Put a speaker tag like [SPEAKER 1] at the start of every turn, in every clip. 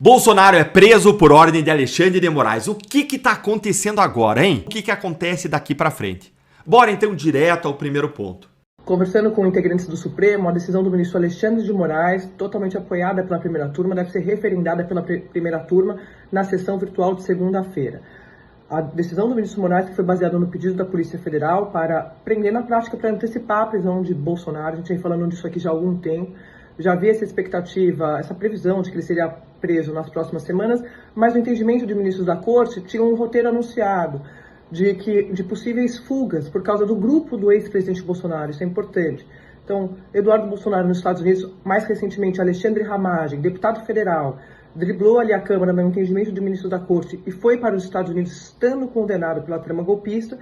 [SPEAKER 1] Bolsonaro é preso por ordem de Alexandre de Moraes. O que tá acontecendo agora, hein? O que acontece daqui pra frente? Bora então direto ao primeiro ponto.
[SPEAKER 2] Conversando com integrantes do Supremo, a decisão do ministro Alexandre de Moraes, totalmente apoiada pela primeira turma, deve ser referendada pela primeira turma na sessão virtual de segunda-feira. A decisão do ministro Moraes foi baseada no pedido da Polícia Federal para prender na prática, para antecipar a prisão de Bolsonaro. A gente vem falando disso aqui já há algum tempo. Já havia essa expectativa, essa previsão de que ele seria preso nas próximas semanas, mas no entendimento de ministros da Corte, tinha um roteiro anunciado de possíveis fugas por causa do grupo do ex-presidente Bolsonaro. Isso é importante. Então, Eduardo Bolsonaro nos Estados Unidos, mais recentemente Alexandre Ramagem, deputado federal, driblou ali a Câmara no entendimento de ministro da Corte e foi para os Estados Unidos estando condenado pela trama golpista.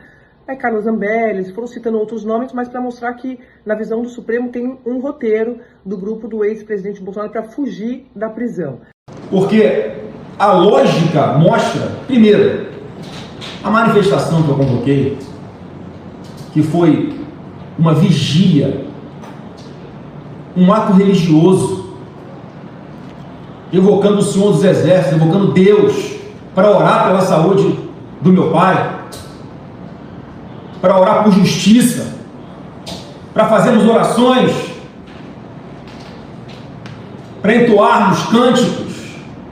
[SPEAKER 2] Carlos Zambelli, foram citando outros nomes, mas para mostrar que, na visão do Supremo, tem um roteiro do grupo do ex-presidente Bolsonaro para fugir da prisão.
[SPEAKER 3] Porque a lógica mostra, primeiro, a manifestação que eu convoquei, que foi uma vigia, um ato religioso, evocando o Senhor dos Exércitos, evocando Deus, para orar pela saúde do meu pai, para orar por justiça, para fazermos orações, para entoarmos cânticos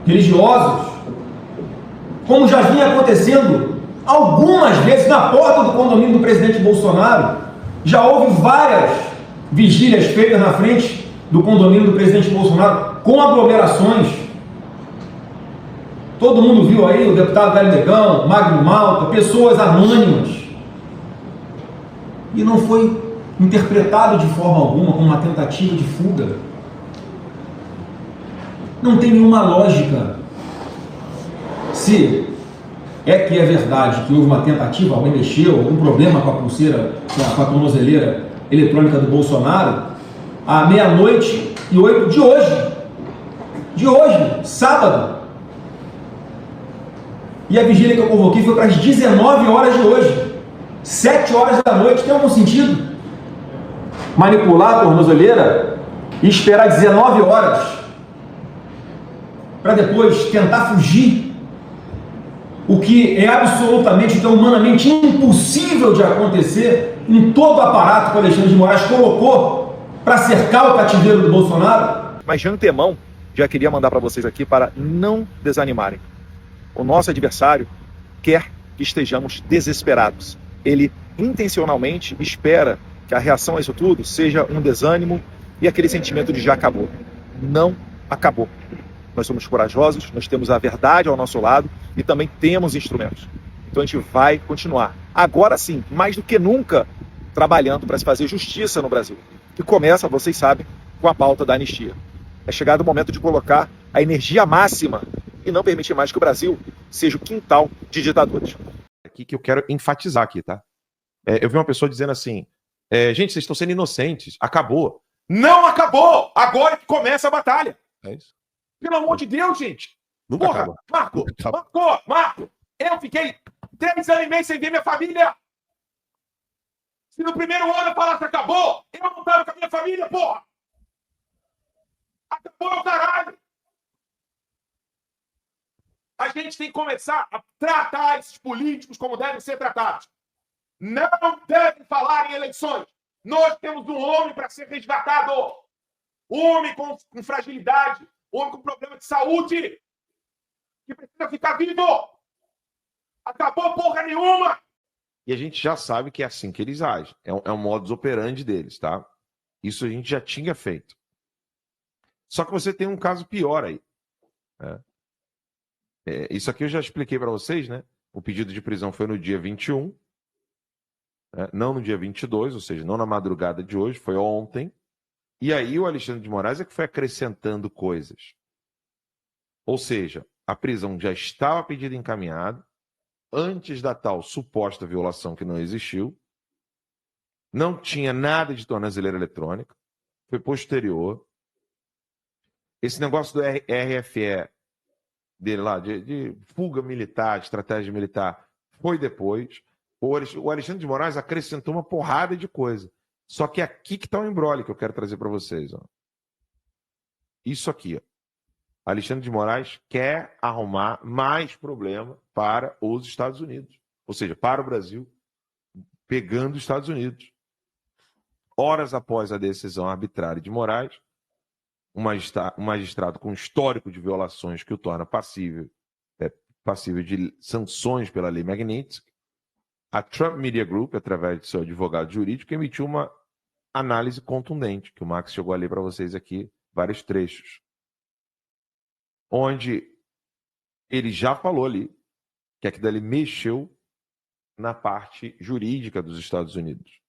[SPEAKER 3] religiosos, como já vinha acontecendo algumas vezes na porta do condomínio do presidente Bolsonaro. Já houve várias vigílias feitas na frente do condomínio do presidente Bolsonaro, com aglomerações. Todo mundo viu aí o deputado Velho Negão, Magno Malta, pessoas anônimas. E não foi interpretado de forma alguma como uma tentativa de fuga. Não tem nenhuma lógica. Se é que é verdade que houve uma tentativa, alguém mexeu, algum problema com a pulseira, com a tornozeleira eletrônica do Bolsonaro, à 00:08 de hoje, sábado. E a vigília que eu convoquei foi para as 19 horas de hoje. 7 horas da noite, tem algum sentido? Manipular a tornozeleira e esperar 19 horas para depois tentar fugir, o que é absolutamente, então, humanamente impossível de acontecer em todo o aparato que o Alexandre de Moraes colocou para cercar o cativeiro do Bolsonaro.
[SPEAKER 4] Mas de antemão, já queria mandar para vocês aqui para não desanimarem. O nosso adversário quer que estejamos desesperados. Ele intencionalmente espera que a reação a isso tudo seja um desânimo e aquele sentimento de já acabou. Não acabou. Nós somos corajosos, nós temos a verdade ao nosso lado e também temos instrumentos. Então a gente vai continuar, agora sim, mais do que nunca, trabalhando para se fazer justiça no Brasil. Que começa, vocês sabem, com a pauta da anistia. É chegado o momento de colocar a energia máxima e não permitir mais que o Brasil seja o quintal de ditaduras.
[SPEAKER 5] Aqui que eu quero enfatizar aqui, tá? Eu vi uma pessoa dizendo assim, gente, vocês estão sendo inocentes, acabou. Não acabou! Agora que começa a batalha.
[SPEAKER 6] É isso.
[SPEAKER 5] Pelo amor de Deus, gente!
[SPEAKER 6] Nunca
[SPEAKER 5] Porra,
[SPEAKER 6] acaba.
[SPEAKER 5] Marco! Eu fiquei 3 anos e meio sem ver minha família! Se no primeiro ano eu falasse acabou, eu não tava com a minha família, porra! Acabou o caralho! A gente tem que começar a tratar esses políticos como devem ser tratados. Não devem falar em eleições. Nós temos um homem para ser resgatado. Homem com fragilidade. Homem com problema de saúde. Que precisa ficar vivo. Acabou porra nenhuma.
[SPEAKER 6] E a gente já sabe que é assim que eles agem. É um modus operandi deles, tá? Isso a gente já tinha feito. Só que você tem um caso pior aí. Né? Isso aqui eu já expliquei para vocês, né? O pedido de prisão foi no dia 21, né? Não no dia 22, ou seja, não na madrugada de hoje, foi ontem. E aí o Alexandre de Moraes é que foi acrescentando coisas. Ou seja, a prisão já estava pedida encaminhada, antes da tal suposta violação que não existiu, não tinha nada de tornozeleira eletrônica, foi posterior. Esse negócio do RFE dele lá, de fuga militar, de estratégia militar, foi depois. O Alexandre de Moraes acrescentou uma porrada de coisa. Só que aqui que está o embrólio que eu quero trazer para vocês. Ó. Isso aqui. Ó. Alexandre de Moraes quer arrumar mais problema para os Estados Unidos, ou seja, para o Brasil, pegando os Estados Unidos. Horas após a decisão arbitrária de Moraes, um magistrado com histórico de violações que o torna passível de sanções pela lei Magnitsky, a Trump Media Group, através de seu advogado jurídico, emitiu uma análise contundente, que o Max chegou a ler para vocês aqui, vários trechos, onde ele já falou ali que aquilo ali mexeu na parte jurídica dos Estados Unidos.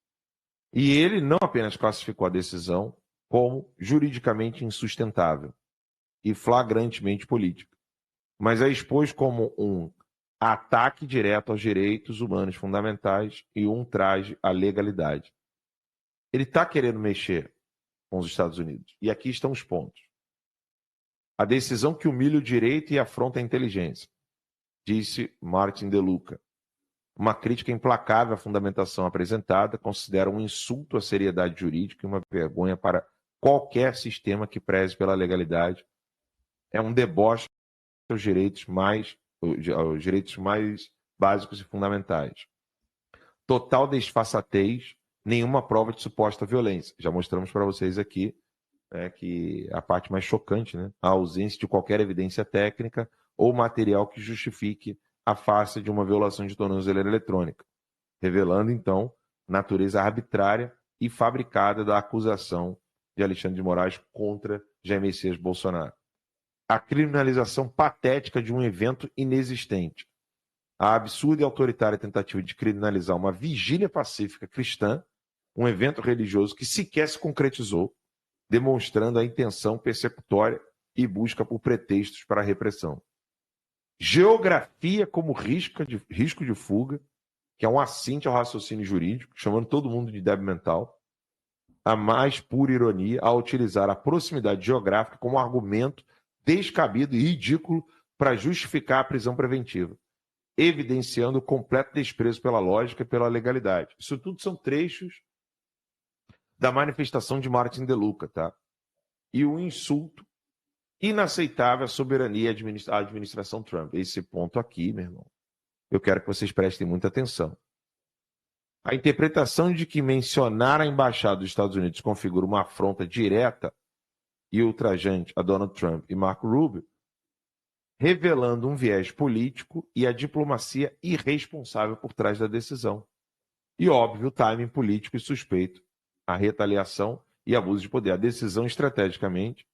[SPEAKER 6] E ele não apenas classificou a decisão como juridicamente insustentável e flagrantemente política, mas a expôs como um ataque direto aos direitos humanos fundamentais e um traje à legalidade. Ele está querendo mexer com os Estados Unidos. E aqui estão os pontos. A decisão que humilha o direito e afronta a inteligência, disse Martin De Luca. Uma crítica implacável à fundamentação apresentada, considera um insulto à seriedade jurídica e uma vergonha para qualquer sistema que preze pela legalidade. É um deboche aos direitos mais básicos e fundamentais. Total desfaçatez, nenhuma prova de suposta violência. Já mostramos para vocês aqui que a parte mais chocante, a ausência de qualquer evidência técnica ou material que justifique a face de uma violação de tornozeleira eletrônica, revelando, então, natureza arbitrária e fabricada da acusação de Alexandre de Moraes contra Jair Messias Bolsonaro. A criminalização patética de um evento inexistente. A absurda e autoritária tentativa de criminalizar uma vigília pacífica cristã, um evento religioso que sequer se concretizou, demonstrando a intenção persecutória e busca por pretextos para a repressão. Geografia como risco de fuga, que é um assinte ao raciocínio jurídico, chamando todo mundo de débil mental. A mais pura ironia ao utilizar a proximidade geográfica como argumento descabido e ridículo para justificar a prisão preventiva, evidenciando o completo desprezo pela lógica e pela legalidade. Isso tudo são trechos da manifestação de Martin De Luca, tá? E o insulto inaceitável à soberania à administração Trump. Esse ponto aqui, meu irmão, eu quero que vocês prestem muita atenção. A interpretação de que mencionar a embaixada dos Estados Unidos configura uma afronta direta e ultrajante a Donald Trump e Marco Rubio, revelando um viés político e a diplomacia irresponsável por trás da decisão. E, óbvio, o timing político e suspeito, a retaliação e abuso de poder. A decisão estrategicamente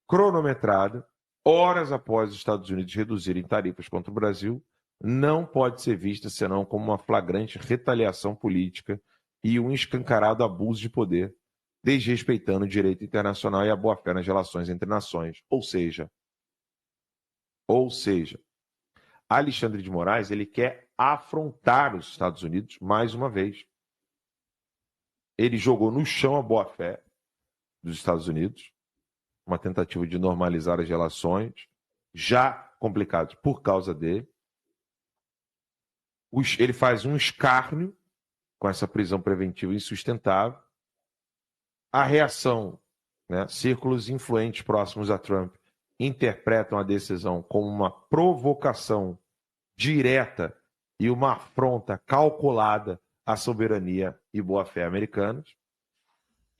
[SPEAKER 6] cronometrada, horas após os Estados Unidos reduzirem tarifas contra o Brasil, não pode ser vista senão como uma flagrante retaliação política e um escancarado abuso de poder, desrespeitando o direito internacional e a boa-fé nas relações entre nações. Ou seja, Alexandre de Moraes ele quer afrontar os Estados Unidos mais uma vez. Ele jogou no chão a boa-fé dos Estados Unidos, uma tentativa de normalizar as relações, já complicadas por causa dele. Ele faz um escárnio com essa prisão preventiva insustentável. A reação, círculos influentes próximos a Trump interpretam a decisão como uma provocação direta e uma afronta calculada à soberania e boa-fé americanas.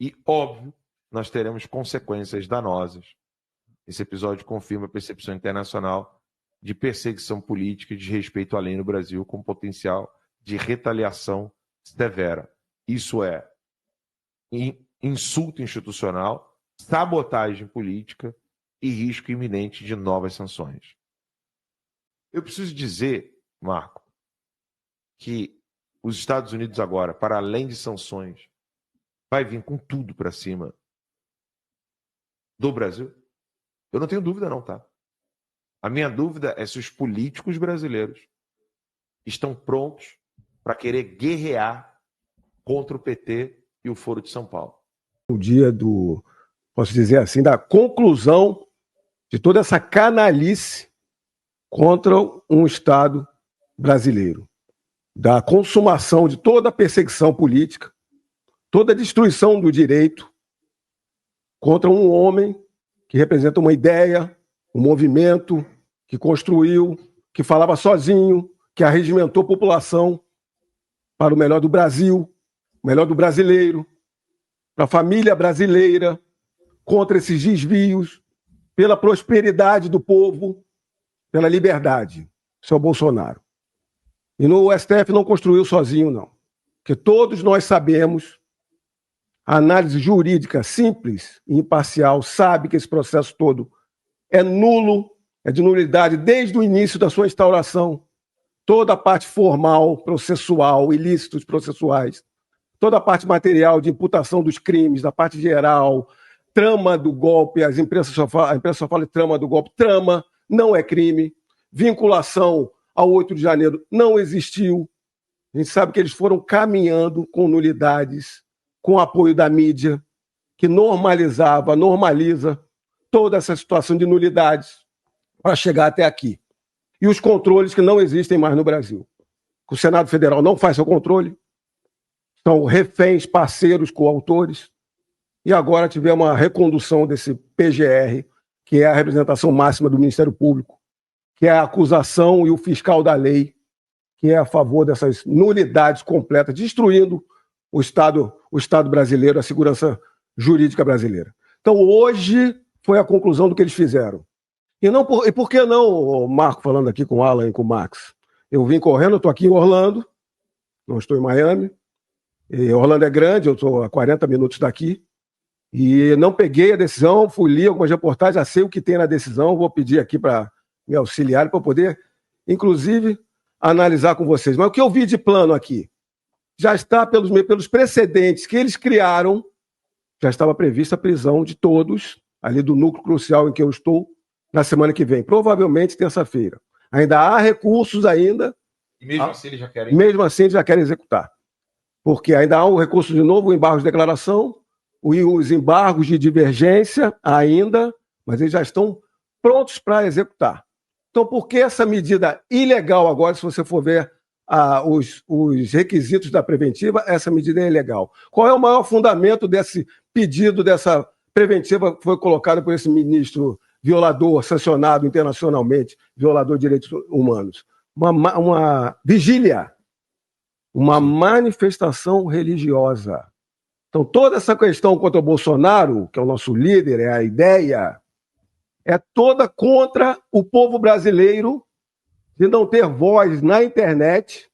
[SPEAKER 6] E, óbvio, nós teremos consequências danosas. Esse episódio confirma a percepção internacional de perseguição política e de respeito à lei no Brasil, com potencial de retaliação severa. Isso é insulto institucional, sabotagem política e risco iminente de novas sanções. Eu preciso dizer, Marco, que os Estados Unidos agora, para além de sanções, vai vir com tudo para cima do Brasil? Eu não tenho dúvida não, tá? A minha dúvida é se os políticos brasileiros estão prontos para querer guerrear contra o PT e o Foro de São Paulo.
[SPEAKER 7] O dia posso dizer assim, da conclusão de toda essa canalice contra um Estado brasileiro, da consumação de toda a perseguição política, toda a destruição do direito contra um homem que representa uma ideia, um movimento que construiu, que falava sozinho, que arregimentou a população para o melhor do Brasil, o melhor do brasileiro, para a família brasileira, contra esses desvios, pela prosperidade do povo, pela liberdade. Isso é o Bolsonaro. E no STF não construiu sozinho, não. Porque todos nós sabemos, a análise jurídica simples e imparcial sabe que esse processo todo é nulo, é de nulidade desde o início da sua instauração. Toda a parte formal, processual, ilícitos processuais, toda a parte material de imputação dos crimes, da parte geral, trama do golpe, a imprensa só fala de trama do golpe, trama não é crime, vinculação ao 8 de janeiro não existiu. A gente sabe que eles foram caminhando com nulidades, com apoio da mídia, que normaliza toda essa situação de nulidades para chegar até aqui. E os controles que não existem mais no Brasil. O Senado Federal não faz seu controle, são reféns, parceiros, coautores, e agora tivemos uma recondução desse PGR, que é a representação máxima do Ministério Público, que é a acusação e o fiscal da lei, que é a favor dessas nulidades completas, destruindo o Estado brasileiro, a segurança jurídica brasileira. Então, hoje foi a conclusão do que eles fizeram. E por que não, Marco, falando aqui com o Alan e com o Max? Eu vim correndo, eu estou aqui em Orlando, não estou em Miami. E Orlando é grande, eu estou a 40 minutos daqui. E não peguei a decisão, fui ler algumas reportagens, já sei o que tem na decisão, vou pedir aqui para me auxiliar, para poder, inclusive, analisar com vocês. Mas o que eu vi de plano aqui? Já está, pelos precedentes que eles criaram, já estava prevista a prisão de todos, ali do núcleo crucial em que eu estou, na semana que vem, provavelmente terça-feira. Ainda há recursos ainda.
[SPEAKER 6] E mesmo assim eles já querem?
[SPEAKER 7] Mesmo assim eles já querem executar. Porque ainda há um recurso de novo, o embargo de declaração, os embargos de divergência ainda, mas eles já estão prontos para executar. Então, por que essa medida ilegal agora, se você for ver os requisitos da preventiva, essa medida é ilegal? Qual é o maior fundamento desse pedido, dessa preventiva que foi colocada por esse ministro violador, sancionado internacionalmente, violador de direitos humanos? Uma vigília, uma manifestação religiosa. Então, toda essa questão contra o Bolsonaro, que é o nosso líder, é a ideia, é toda contra o povo brasileiro de não ter voz na internet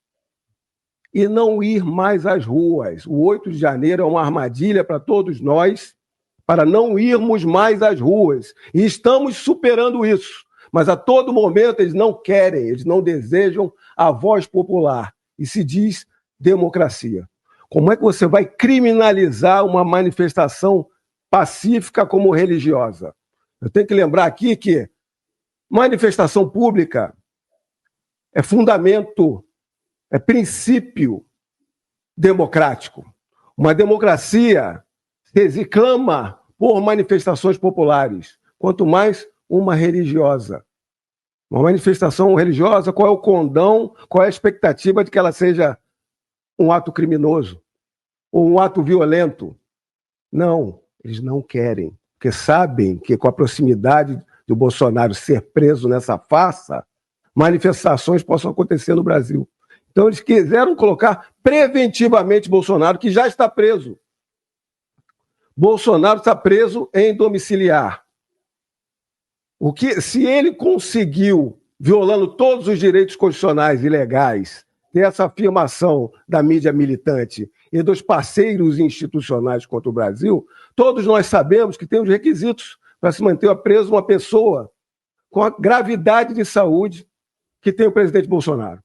[SPEAKER 7] e não ir mais às ruas. O 8 de janeiro é uma armadilha para todos nós, para não irmos mais às ruas. E estamos superando isso. Mas a todo momento eles não querem, eles não desejam a voz popular. E se diz democracia. Como é que você vai criminalizar uma manifestação pacífica como religiosa? Eu tenho que lembrar aqui que manifestação pública é fundamento, é princípio democrático. Uma democracia se clama por manifestações populares, quanto mais uma religiosa. Uma manifestação religiosa, qual é o condão, qual é a expectativa de que ela seja um ato criminoso ou um ato violento? Não, eles não querem, porque sabem que com a proximidade do Bolsonaro ser preso nessa farsa, manifestações possam acontecer no Brasil. Então eles quiseram colocar preventivamente Bolsonaro, que já está preso. Bolsonaro está preso em domiciliar. Se ele conseguiu, violando todos os direitos constitucionais e legais, ter essa afirmação da mídia militante e dos parceiros institucionais contra o Brasil, todos nós sabemos que tem os requisitos para se manter preso uma pessoa com a gravidade de saúde que tem o presidente Bolsonaro.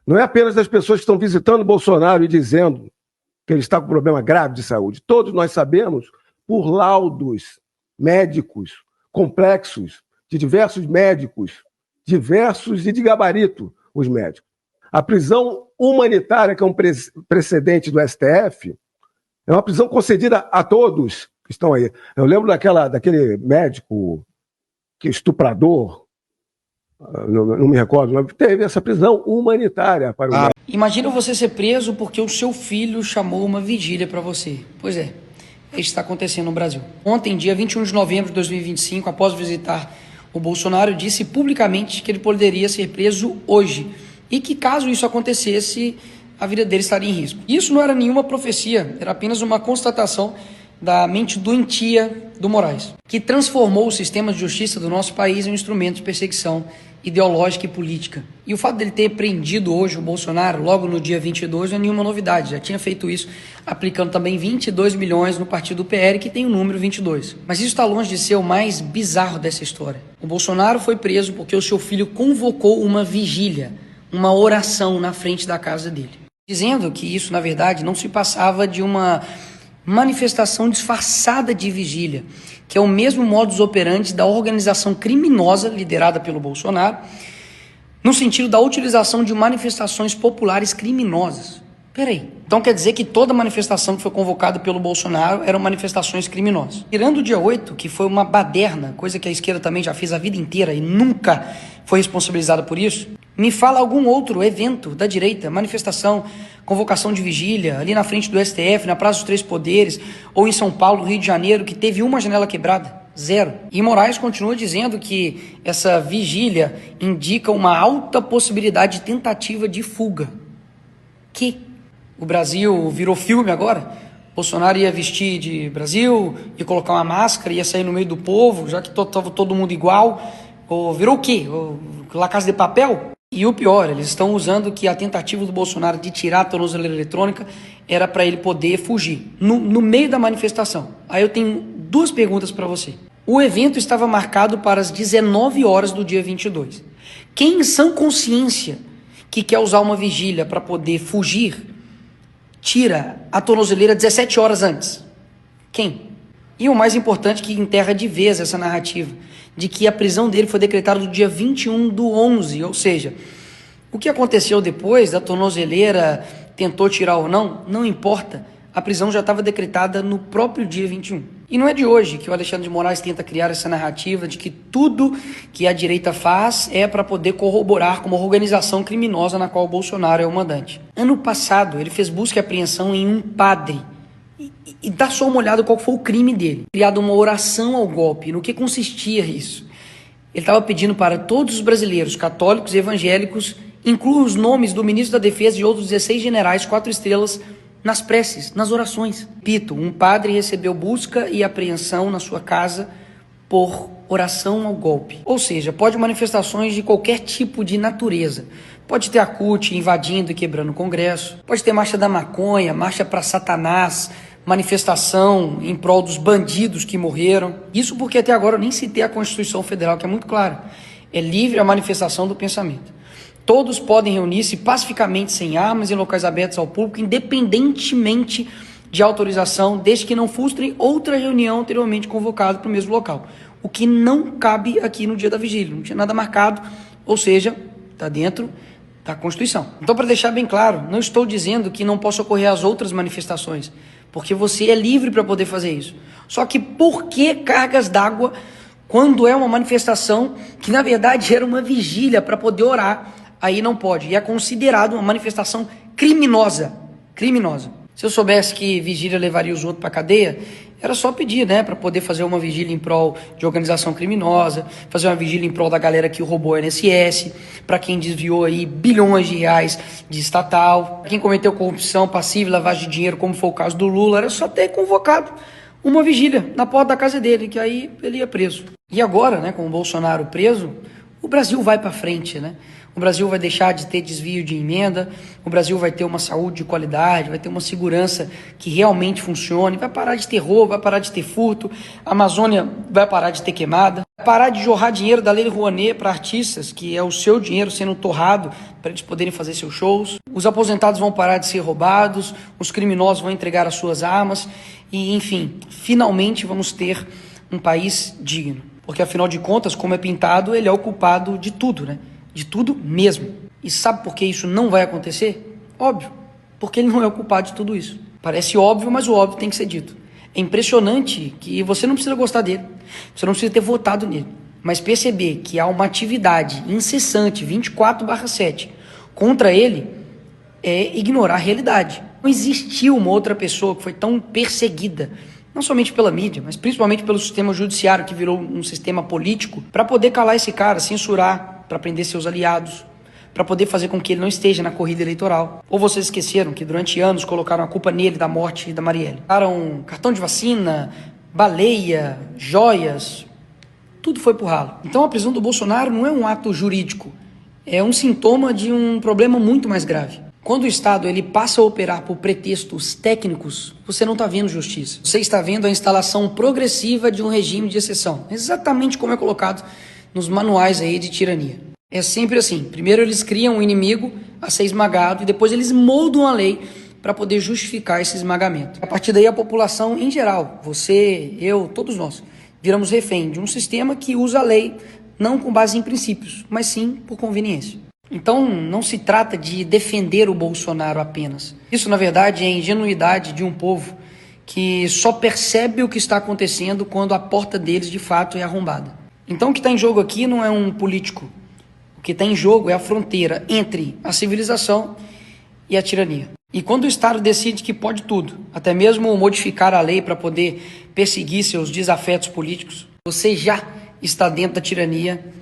[SPEAKER 7] Não é apenas das pessoas que estão visitando Bolsonaro e dizendo que ele está com problema grave de saúde. Todos nós sabemos, por laudos médicos complexos, de diversos médicos, diversos e de gabarito, os médicos. A prisão humanitária, que é um precedente do STF, é uma prisão concedida a todos que estão aí. Eu lembro daquele médico estuprador, não me recordo, mas teve essa prisão humanitária para o médico.
[SPEAKER 8] Imagina você ser preso porque o seu filho chamou uma vigília para você. Pois é, é isso que está acontecendo no Brasil. Ontem, dia 21 de novembro de 2025, após visitar o Bolsonaro, disse publicamente que ele poderia ser preso hoje e que, caso isso acontecesse, a vida dele estaria em risco. Isso não era nenhuma profecia, era apenas uma constatação da mente doentia do Moraes, que transformou o sistema de justiça do nosso país em um instrumento de perseguição ideológica e política. E o fato dele ter prendido hoje o Bolsonaro, logo no dia 22, não é nenhuma novidade. Já tinha feito isso, aplicando também 22 milhões no partido do PL, que tem o número 22. Mas isso está longe de ser o mais bizarro dessa história. O Bolsonaro foi preso porque o seu filho convocou uma vigília, uma oração na frente da casa dele, dizendo que isso, na verdade, não se passava de uma manifestação disfarçada de vigília, que é o mesmo modus operandi da organização criminosa liderada pelo Bolsonaro, no sentido da utilização de manifestações populares criminosas. Peraí, então quer dizer que toda manifestação que foi convocada pelo Bolsonaro eram manifestações criminosas. Tirando o dia 8, que foi uma baderna, coisa que a esquerda também já fez a vida inteira e nunca foi responsabilizada por isso, me fala algum outro evento da direita, manifestação, convocação de vigília, ali na frente do STF, na Praça dos Três Poderes, ou em São Paulo, Rio de Janeiro, que teve uma janela quebrada. Zero. E Moraes continua dizendo que essa vigília indica uma alta possibilidade de tentativa de fuga. Que o Brasil virou filme agora? Bolsonaro ia vestir de Brasil, ia colocar uma máscara, ia sair no meio do povo, já que estava todo mundo igual. Ou virou o quê? La Casa de Papel? E o pior, eles estão usando que a tentativa do Bolsonaro de tirar a tornozeleira eletrônica era para ele poder fugir, no meio da manifestação. Aí eu tenho duas perguntas para você. O evento estava marcado para as 19 horas do dia 22. Quem em sã consciência que quer usar uma vigília para poder fugir, tira a tornozeleira 17 horas antes? Quem? E o mais importante, que enterra de vez essa narrativa de que a prisão dele foi decretada no dia 21/11, ou seja, o que aconteceu depois da tornozeleira, tentou tirar ou não, não importa, a prisão já estava decretada no próprio dia 21. E não é de hoje que o Alexandre de Moraes tenta criar essa narrativa de que tudo que a direita faz é para poder corroborar com uma organização criminosa na qual o Bolsonaro é o mandante. Ano passado, ele fez busca e apreensão em um padre. E dá só uma olhada qual foi o crime dele. Criado uma oração ao golpe. No que consistia isso? Ele estava pedindo para todos os brasileiros, católicos e evangélicos, incluam os nomes do ministro da Defesa e outros 16 generais 4 estrelas nas preces, nas orações. Repito, um padre recebeu busca e apreensão na sua casa por oração ao golpe. Ou seja, pode manifestações de qualquer tipo de natureza. Pode ter a CUT invadindo e quebrando o Congresso. Pode ter marcha da maconha, marcha para Satanás, manifestação em prol dos bandidos que morreram. Isso porque até agora eu nem citei a Constituição Federal, que é muito clara. É livre a manifestação do pensamento. Todos podem reunir-se pacificamente, sem armas, em locais abertos ao público, independentemente de autorização, desde que não frustrem outra reunião anteriormente convocada para o mesmo local. O que não cabe aqui no dia da vigília. Não tinha nada marcado, ou seja, está dentro da Constituição. Então, para deixar bem claro, não estou dizendo que não possa ocorrer as outras manifestações, porque você é livre para poder fazer isso. Só que por que cargas d'água quando é uma manifestação que, na verdade, era uma vigília para poder orar? Aí não pode. E é considerado uma manifestação criminosa. Criminosa. Se eu soubesse que vigília levaria os outros para cadeia, era só pedir, né, para poder fazer uma vigília em prol de organização criminosa, fazer uma vigília em prol da galera que roubou o INSS, para quem desviou aí bilhões de reais de estatal, quem cometeu corrupção passiva e lavagem de dinheiro, como foi o caso do Lula, era só ter convocado uma vigília na porta da casa dele, que aí ele ia preso. E agora, né, com o Bolsonaro preso, o Brasil vai para frente, né? O Brasil vai deixar de ter desvio de emenda, o Brasil vai ter uma saúde de qualidade, vai ter uma segurança que realmente funcione, vai parar de ter roubo, vai parar de ter furto, a Amazônia vai parar de ter queimada, vai parar de jorrar dinheiro da Lei Rouanet para artistas, que é o seu dinheiro sendo torrado para eles poderem fazer seus shows, os aposentados vão parar de ser roubados, os criminosos vão entregar as suas armas e, enfim, finalmente vamos ter um país digno. Porque, afinal de contas, como é pintado, ele é o culpado de tudo, né? De tudo mesmo. E sabe por que isso não vai acontecer? Óbvio, porque ele não é o culpado de tudo isso. Parece óbvio, mas o óbvio tem que ser dito. É impressionante que você não precisa gostar dele, você não precisa ter votado nele, mas perceber que há uma atividade incessante, 24/7, contra ele, é ignorar a realidade. Não existiu uma outra pessoa que foi tão perseguida não somente pela mídia, mas principalmente pelo sistema judiciário, que virou um sistema político, para poder calar esse cara, censurar, para prender seus aliados, para poder fazer com que ele não esteja na corrida eleitoral. Ou vocês esqueceram que durante anos colocaram a culpa nele da morte da Marielle? Colocaram cartão de vacina, baleia, joias, tudo foi pro ralo. Então a prisão do Bolsonaro não é um ato jurídico, é um sintoma de um problema muito mais grave. Quando o Estado ele passa a operar por pretextos técnicos, você não está vendo justiça. Você está vendo a instalação progressiva de um regime de exceção, exatamente como é colocado nos manuais aí de tirania. É sempre assim. Primeiro eles criam um inimigo a ser esmagado e depois eles moldam a lei para poder justificar esse esmagamento. A partir daí a população em geral, você, eu, todos nós, viramos refém de um sistema que usa a lei não com base em princípios, mas sim por conveniência. Então, não se trata de defender o Bolsonaro apenas. Isso, na verdade, é a ingenuidade de um povo que só percebe o que está acontecendo quando a porta deles, de fato, é arrombada. Então, o que está em jogo aqui não é um político. O que está em jogo é a fronteira entre a civilização e a tirania. E quando o Estado decide que pode tudo, até mesmo modificar a lei para poder perseguir seus desafetos políticos, você já está dentro da tirania,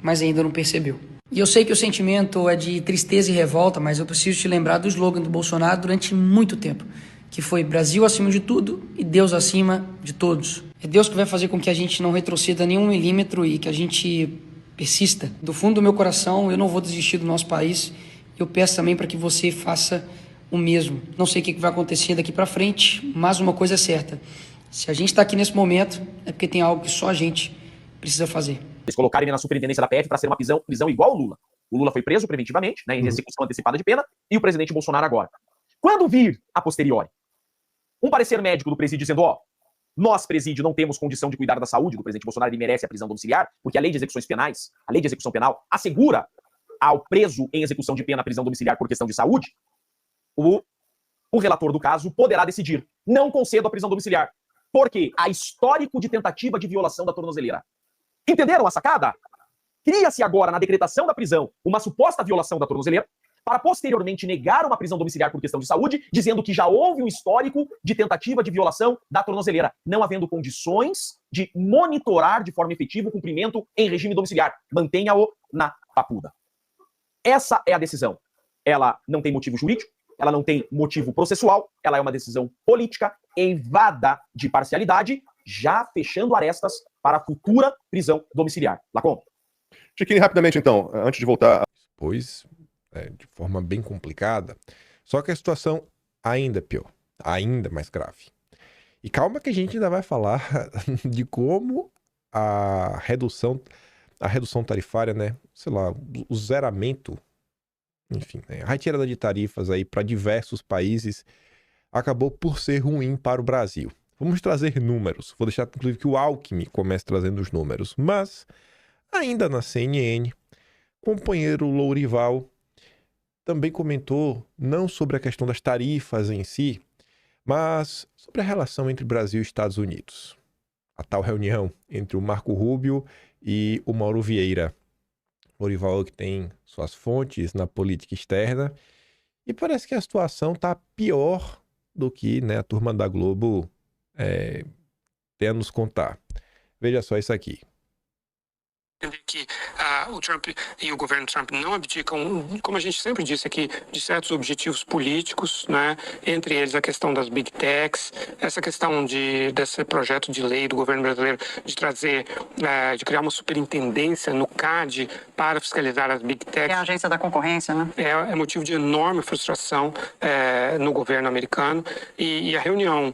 [SPEAKER 8] mas ainda não percebeu. E eu sei que o sentimento é de tristeza e revolta, mas eu preciso te lembrar do slogan do Bolsonaro durante muito tempo, que foi Brasil acima de tudo e Deus acima de todos. É Deus que vai fazer com que a gente não retroceda nem 1 milímetro e que a gente persista. Do fundo do meu coração, eu não vou desistir do nosso país. Eu peço também para que você faça o mesmo. Não sei o que vai acontecer daqui para frente, mas uma coisa é certa. Se a gente está aqui nesse momento, é porque tem algo que só a gente precisa fazer.
[SPEAKER 9] Eles colocaram ele na superintendência da PF para ser uma prisão igual ao Lula. O Lula foi preso preventivamente, né, em execução antecipada de pena, e o presidente Bolsonaro agora. Quando vir, a posteriori, um parecer médico do presídio dizendo, nós, presídio, não temos condição de cuidar da saúde do presidente Bolsonaro, ele merece a prisão domiciliar, porque a lei de execuções penais, a lei de execução penal, assegura ao preso em execução de pena a prisão domiciliar por questão de saúde, o relator do caso poderá decidir, não concedo a prisão domiciliar, porque há histórico de tentativa de violação da tornozeleira. Entenderam a sacada? Cria-se agora, na decretação da prisão, uma suposta violação da tornozeleira, para posteriormente negar uma prisão domiciliar por questão de saúde, dizendo que já houve um histórico de tentativa de violação da tornozeleira, não havendo condições de monitorar de forma efetiva o cumprimento em regime domiciliar. Mantenha-o na papuda. Essa é a decisão. Ela não tem motivo jurídico, ela não tem motivo processual, ela é uma decisão política, evada de parcialidade, já fechando arestas para a futura prisão domiciliar. Lacombe.
[SPEAKER 4] Chiquinho, rapidamente então, antes de voltar.
[SPEAKER 6] Pois, de forma bem complicada, só que a situação ainda é pior, ainda mais grave. E calma que a gente ainda vai falar de como a redução tarifária, né, sei lá, o zeramento, enfim, né, a retirada de tarifas aí para diversos países acabou por ser ruim para o Brasil. Vamos trazer números. Vou deixar, inclusive, que o Alckmin comece trazendo os números. Mas, ainda na CNN, o companheiro Lourival também comentou não sobre a questão das tarifas em si, mas sobre a relação entre Brasil e Estados Unidos. A tal reunião entre o Marco Rubio e o Mauro Vieira. Lourival que tem suas fontes na política externa. E parece que a situação está pior do que, né, a turma da Globo tem a nos contar. Veja só isso aqui.
[SPEAKER 10] Entender que o Trump e o governo Trump não abdicam, como a gente sempre disse aqui, de certos objetivos políticos, né? Entre eles a questão das Big Techs, essa questão desse projeto de lei do governo brasileiro de trazer, de criar uma superintendência no CAD para fiscalizar as Big Techs.
[SPEAKER 11] É a agência da concorrência, né?
[SPEAKER 10] É motivo de enorme frustração no governo americano e a reunião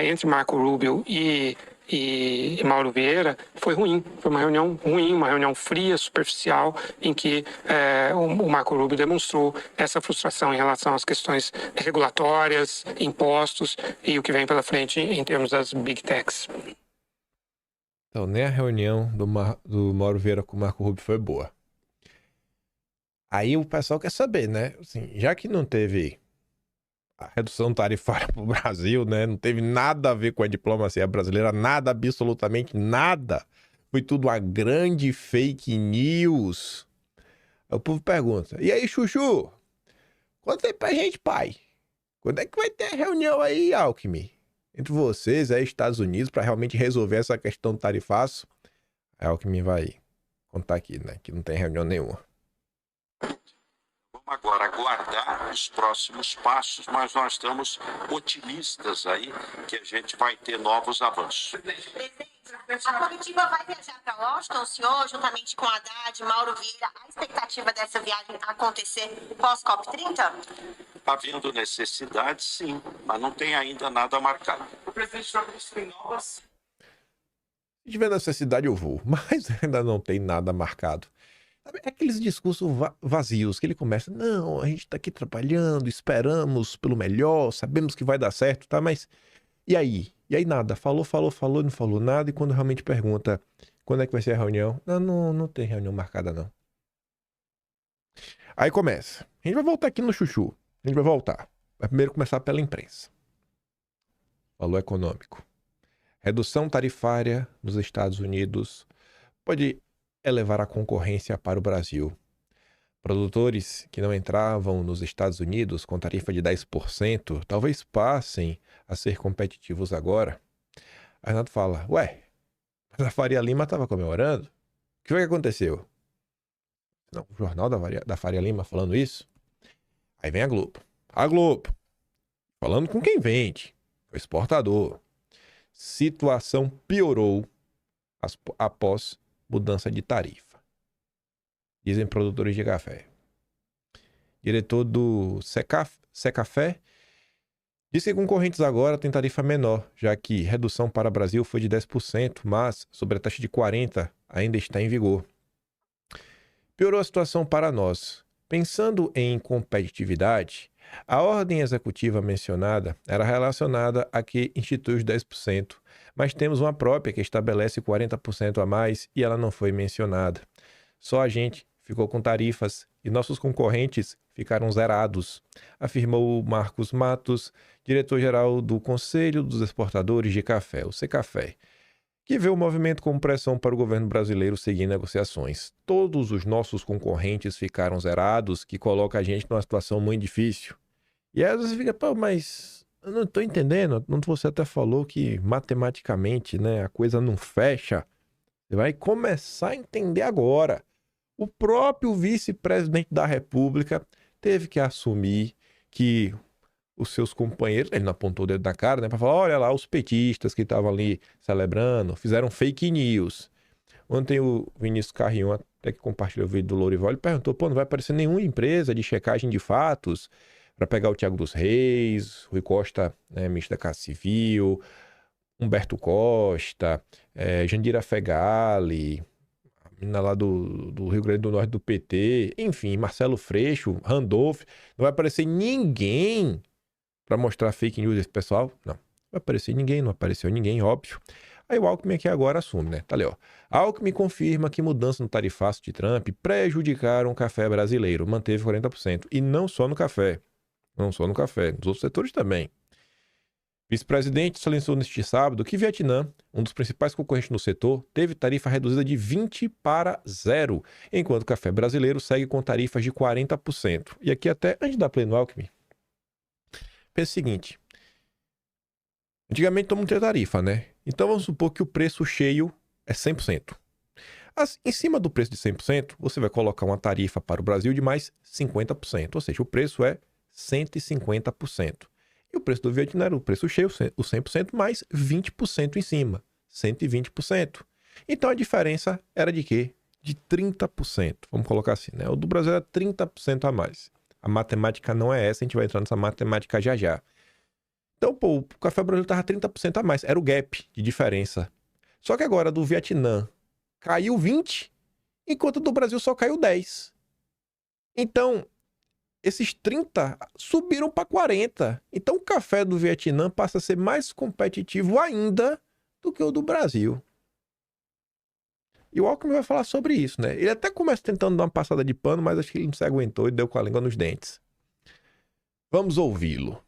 [SPEAKER 10] entre Marco Rubio e Mauro Vieira foi ruim, foi uma reunião ruim, uma reunião fria, superficial, em que o Marco Rubio demonstrou essa frustração em relação às questões regulatórias, impostos e o que vem pela frente em termos das Big Techs.
[SPEAKER 6] Então, nem a reunião do Mauro Vieira com o Marco Rubio foi boa. Aí o pessoal quer saber, né? Assim, já que não teve a redução tarifária para o Brasil, né? Não teve nada a ver com a diplomacia brasileira, nada, absolutamente nada. Foi tudo uma grande fake news. Aí o povo pergunta, e aí, Chuchu? Conta aí pra gente, pai. Quando é que vai ter a reunião aí, Alckmin?
[SPEAKER 11] entre vocês e Estados Unidos para realmente resolver essa questão do tarifaço. É o que me vai contar aqui, né? Que não tem reunião nenhuma.
[SPEAKER 12] Vamos agora aguardar os próximos passos, mas nós estamos otimistas aí que a gente vai ter novos avanços.
[SPEAKER 13] A comitiva vai viajar para Washington, o senhor, juntamente com Haddad, Mauro Vieira. A expectativa dessa viagem acontecer pós-COP30?
[SPEAKER 12] Havendo necessidade, sim, mas não tem ainda nada marcado.
[SPEAKER 10] O presidente Trump disse que tem novas.
[SPEAKER 11] Se tiver necessidade, eu vou, mas ainda não tem nada marcado. Sabe, aqueles discursos vazios que ele começa, não, a gente tá aqui trabalhando, esperamos pelo melhor, sabemos que vai dar certo, tá? Mas e aí? E aí nada, falou, não falou nada, e quando realmente pergunta quando é que vai ser a reunião, não tem reunião marcada não. Aí começa, a gente vai voltar aqui no chuchu, a gente vai voltar. Vai primeiro começar pela imprensa. Valor econômico. Redução tarifária nos Estados Unidos pode elevar a concorrência para o Brasil. Produtores que não entravam nos Estados Unidos com tarifa de 10% talvez passem a ser competitivos agora. Aí Renato fala, ué, mas a Faria Lima estava comemorando? O que foi que aconteceu? Não, o jornal da Faria Lima falando isso? Aí vem a Globo. A Globo, falando com quem vende, o exportador. Situação piorou após mudança de tarifa. Dizem produtores de café. Diretor do Secafé disse que concorrentes agora têm tarifa menor, já que redução para o Brasil foi de 10%, mas sobre a taxa de 40% ainda está em vigor. Piorou a situação para nós. Pensando em competitividade, a ordem executiva mencionada era relacionada a que institui os 10%, mas temos uma própria que estabelece 40% a mais e ela não foi mencionada. Só a gente ficou com tarifas e nossos concorrentes ficaram zerados, afirmou Marcos Matos, diretor-geral do Conselho dos Exportadores de Café, o Secafé, que vê o movimento como pressão para o governo brasileiro seguir negociações. Todos os nossos concorrentes ficaram zerados, que coloca a gente numa situação muito difícil. E aí você fica, pô, mas eu não estou entendendo. Você até falou que matematicamente, né, a coisa não fecha. Você vai começar a entender agora. O próprio vice-presidente da República teve que assumir que os seus companheiros, ele não apontou o dedo na cara, né, para falar, olha lá, os petistas que estavam ali celebrando, fizeram fake news. Ontem o Vinícius Carrion, até que compartilhou o vídeo do Lourival, ele perguntou, pô, não vai aparecer nenhuma empresa de checagem de fatos para pegar o Thiago dos Reis, Rui Costa, né, ministro da Casa Civil, Humberto Costa, Jandira Fegali, a menina lá do Rio Grande do Norte do PT, enfim, Marcelo Freixo, Randolph, não vai aparecer ninguém para mostrar fake news desse pessoal? Não. Não vai aparecer ninguém, não apareceu ninguém, óbvio. Aí o Alckmin aqui agora assume, né? Tá ali, ó. Alckmin confirma que mudança no tarifaço de Trump prejudicaram o café brasileiro, manteve 40%. E não só no café. Não só no café, nos outros setores também. Vice-presidente salientou neste sábado que Vietnã, um dos principais concorrentes no setor, teve tarifa reduzida de 20 para 0, enquanto o café brasileiro segue com tarifas de 40%. E aqui até, antes da play no Alckmin, pensa o seguinte, antigamente todo mundo tinha tarifa, né? Então vamos supor que o preço cheio é 100%. Em cima do preço de 100%, você vai colocar uma tarifa para o Brasil de mais 50%, ou seja, o preço é 150%. E o preço do Vietnã era o preço cheio, o 100% mais 20% em cima, 120%. Então a diferença era de quê? De 30%, vamos colocar assim, né? O do Brasil era 30% a mais. A matemática não é essa, a gente vai entrar nessa matemática já já. Então, pô, o café brasileiro estava 30% a mais, era o gap de diferença. Só que agora do Vietnã caiu 20%, enquanto do Brasil só caiu 10%. Então, esses 30% subiram para 40%. Então, o café do Vietnã passa a ser mais competitivo ainda do que o do Brasil. E o Alckmin vai falar sobre isso, né? Ele até começa tentando dar uma passada de pano, mas acho que ele não se aguentou e deu com a língua nos dentes. Vamos ouvi-lo.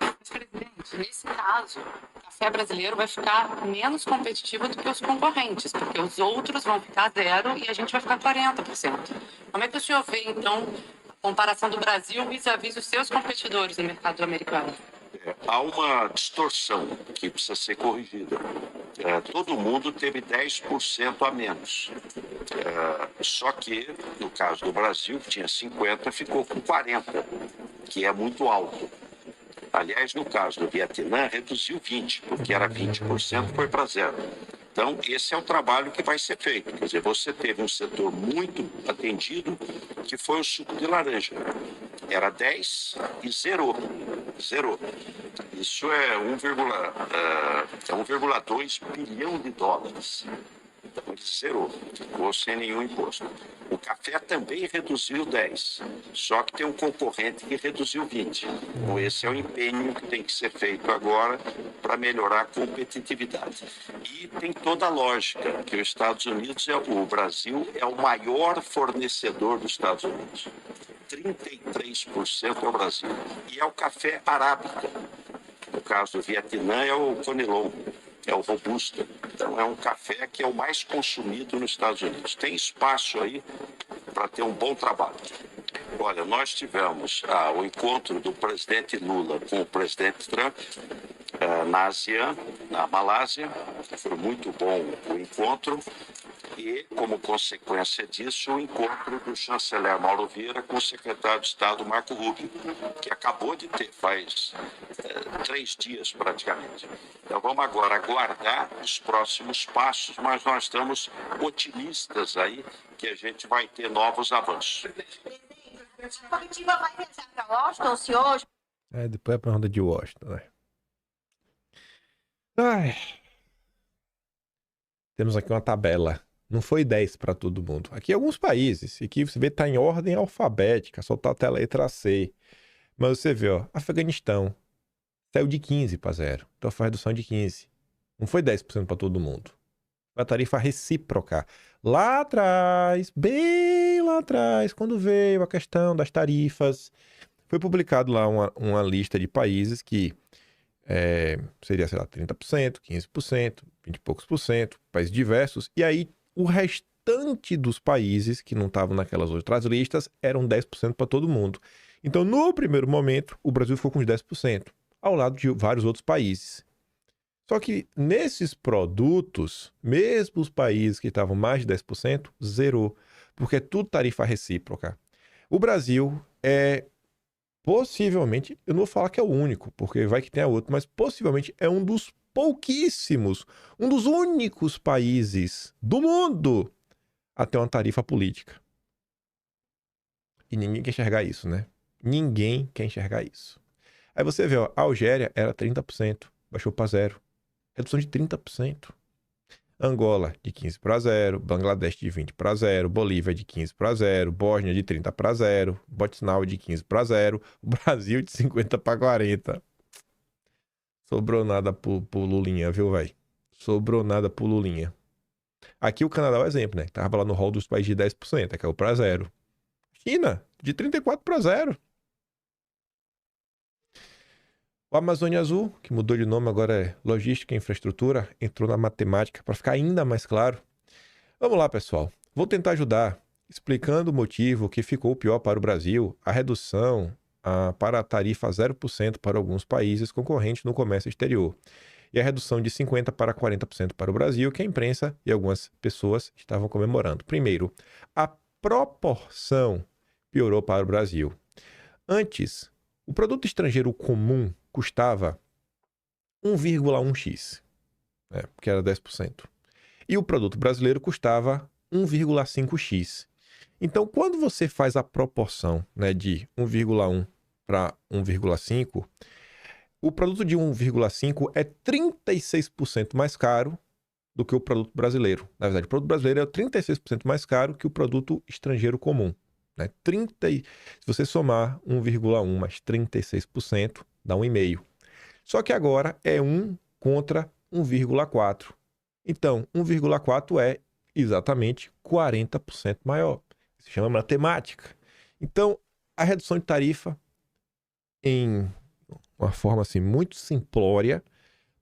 [SPEAKER 14] Mas, presidente, nesse caso, o café brasileiro vai ficar menos competitivo do que os concorrentes, porque os outros vão ficar 0% e a gente vai ficar 40%. Como é que o senhor vê, então, a comparação do Brasil vis-à-vis os seus competidores no mercado americano?
[SPEAKER 12] Há uma distorção que precisa ser corrigida. Todo mundo teve 10% a menos. Só que, no caso do Brasil, que tinha 50%, ficou com 40%, que é muito alto. Aliás, no caso do Vietnã, reduziu 20%, porque era 20%, foi para zero. Então, esse é o trabalho que vai ser feito. Quer dizer, você teve um setor muito atendido, que foi o suco de laranja. Era 10 e zerou. Isso é 1,2 bilhão de dólares. Então, ele zerou, ficou sem nenhum imposto. O café também reduziu 10, só que tem um concorrente que reduziu 20. Então, esse é o empenho que tem que ser feito agora para melhorar a competitividade. E tem toda a lógica que os Estados Unidos, o Brasil é o maior fornecedor dos Estados Unidos. 33% é o Brasil. E é o café arábica. No caso do Vietnã é o Conilon, é o Robusta. Então é um café que é o mais consumido nos Estados Unidos. Tem espaço aí para ter um bom trabalho. Olha, nós tivemos o encontro do presidente Lula com o presidente Trump na ASEAN, na Malásia. Foi muito bom o encontro. E, como consequência disso, o encontro do chanceler Mauro Vieira com o secretário de Estado Marco Rubio, que acabou de ter, faz 3 dias praticamente. Então vamos agora aguardar os próximos passos, mas nós estamos otimistas aí que a gente vai ter novos avanços.
[SPEAKER 13] A comitiva vai viajar para Washington se hoje?
[SPEAKER 11] Depois é a pergunta de Washington, né? Ai. Temos aqui uma tabela. Não foi 10 para todo mundo. Aqui alguns países, aqui você vê tá em ordem alfabética, só tá até a letra C. Mas você vê, ó, Afeganistão saiu de 15 para 0. Então foi redução de 15. Não foi 10% para todo mundo. Foi a tarifa recíproca. Lá atrás, bem lá atrás, quando veio a questão das tarifas, foi publicado lá uma lista de países que seria, sei lá, 30%, 15%, 20 e poucos por cento, países diversos. E aí o restante dos países que não estavam naquelas outras listas eram 10% para todo mundo. Então, no primeiro momento, o Brasil ficou com os 10%, ao lado de vários outros países. Só que nesses produtos, mesmo os países que estavam mais de 10%, zerou, porque é tudo tarifa recíproca. O Brasil possivelmente, eu não vou falar que é o único, porque vai que tem outro, mas possivelmente é um dos pouquíssimos, um dos únicos países do mundo a ter uma tarifa política. E ninguém quer enxergar isso, né? Ninguém quer enxergar isso. Aí você vê, ó, a Algéria era 30%, baixou para 0. Redução de 30%. Angola de 15 para 0, Bangladesh de 20 para 0, Bolívia de 15 para 0, Bósnia de 30 para 0, Botswana de 15 para 0, o Brasil de 50 para 40. Sobrou nada pro Lulinha, viu, velho? Sobrou nada pro Lulinha. Aqui o Canadá é o exemplo, né? Tava lá no rol dos países de 10%, caiu para 0. China, de 34 para 0. O Amazônia Azul, que mudou de nome, agora é Logística e Infraestrutura, entrou na matemática para ficar ainda mais claro. Vamos lá, pessoal. Vou tentar ajudar, explicando o motivo que ficou pior para o Brasil, a redução para a tarifa 0% para alguns países concorrentes no comércio exterior, e a redução de 50% para 40% para o Brasil, que a imprensa e algumas pessoas estavam comemorando. Primeiro, a proporção piorou para o Brasil. Antes, o produto estrangeiro comum custava 1,1x, que era 10%. E o produto brasileiro custava 1,5x. Então, quando você faz a proporção, de 1,1 para 1,5, o produto de 1,5 é 36% mais caro do que o produto brasileiro. Na verdade, o produto brasileiro é 36% mais caro que o produto estrangeiro comum. Se você somar 1,1 mais 36%, dá 1,5. Só que agora é 1 contra 1,4. Então, 1,4 é exatamente 40% maior. Se chama matemática. Então, a redução de tarifa, em uma forma assim, muito simplória,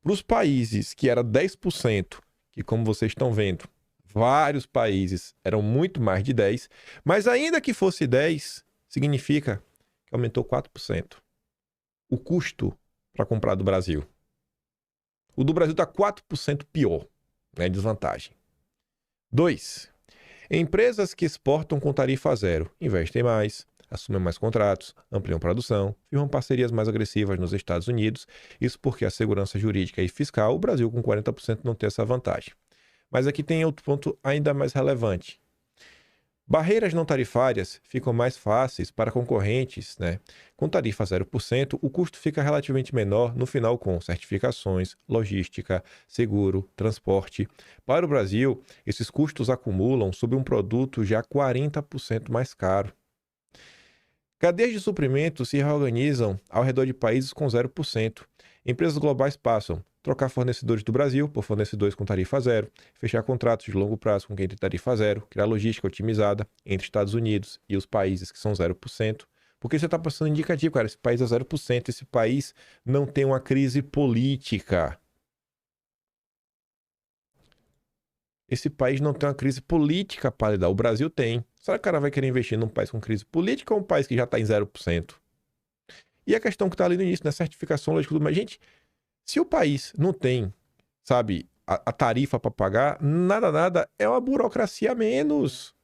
[SPEAKER 11] para os países que era 10%, que como vocês estão vendo, vários países eram muito mais de 10%, mas ainda que fosse 10%, significa que aumentou 4%. O custo para comprar do Brasil. O do Brasil está 4% pior, né? Desvantagem. 2. Empresas que exportam com tarifa zero investem mais, assumem mais contratos, ampliam produção, firmam parcerias mais agressivas nos Estados Unidos. Isso porque a segurança jurídica e fiscal, o Brasil com 40% não tem essa vantagem. Mas aqui tem outro ponto ainda mais relevante. Barreiras não tarifárias ficam mais fáceis para concorrentes, né? Com tarifa 0%, o custo fica relativamente menor no final com certificações, logística, seguro, transporte. Para o Brasil, esses custos acumulam sobre um produto já 40% mais caro. Cadeias de suprimentos se reorganizam ao redor de países com 0%. Empresas globais passam a trocar fornecedores do Brasil por fornecedores com tarifa zero, fechar contratos de longo prazo com quem tem tarifa zero, criar logística otimizada entre Estados Unidos e os países que são 0%. Porque você está passando indicativo, cara, esse país é 0%, esse país não tem uma crise política. Esse país não tem uma crise política para lidar. O Brasil tem. Será que o cara vai querer investir num país com crise política ou um país que já está em 0%? E a questão que está ali no início, na certificação logística, mas, gente, se o país não tem, sabe, a tarifa para pagar, nada, é uma burocracia a menos.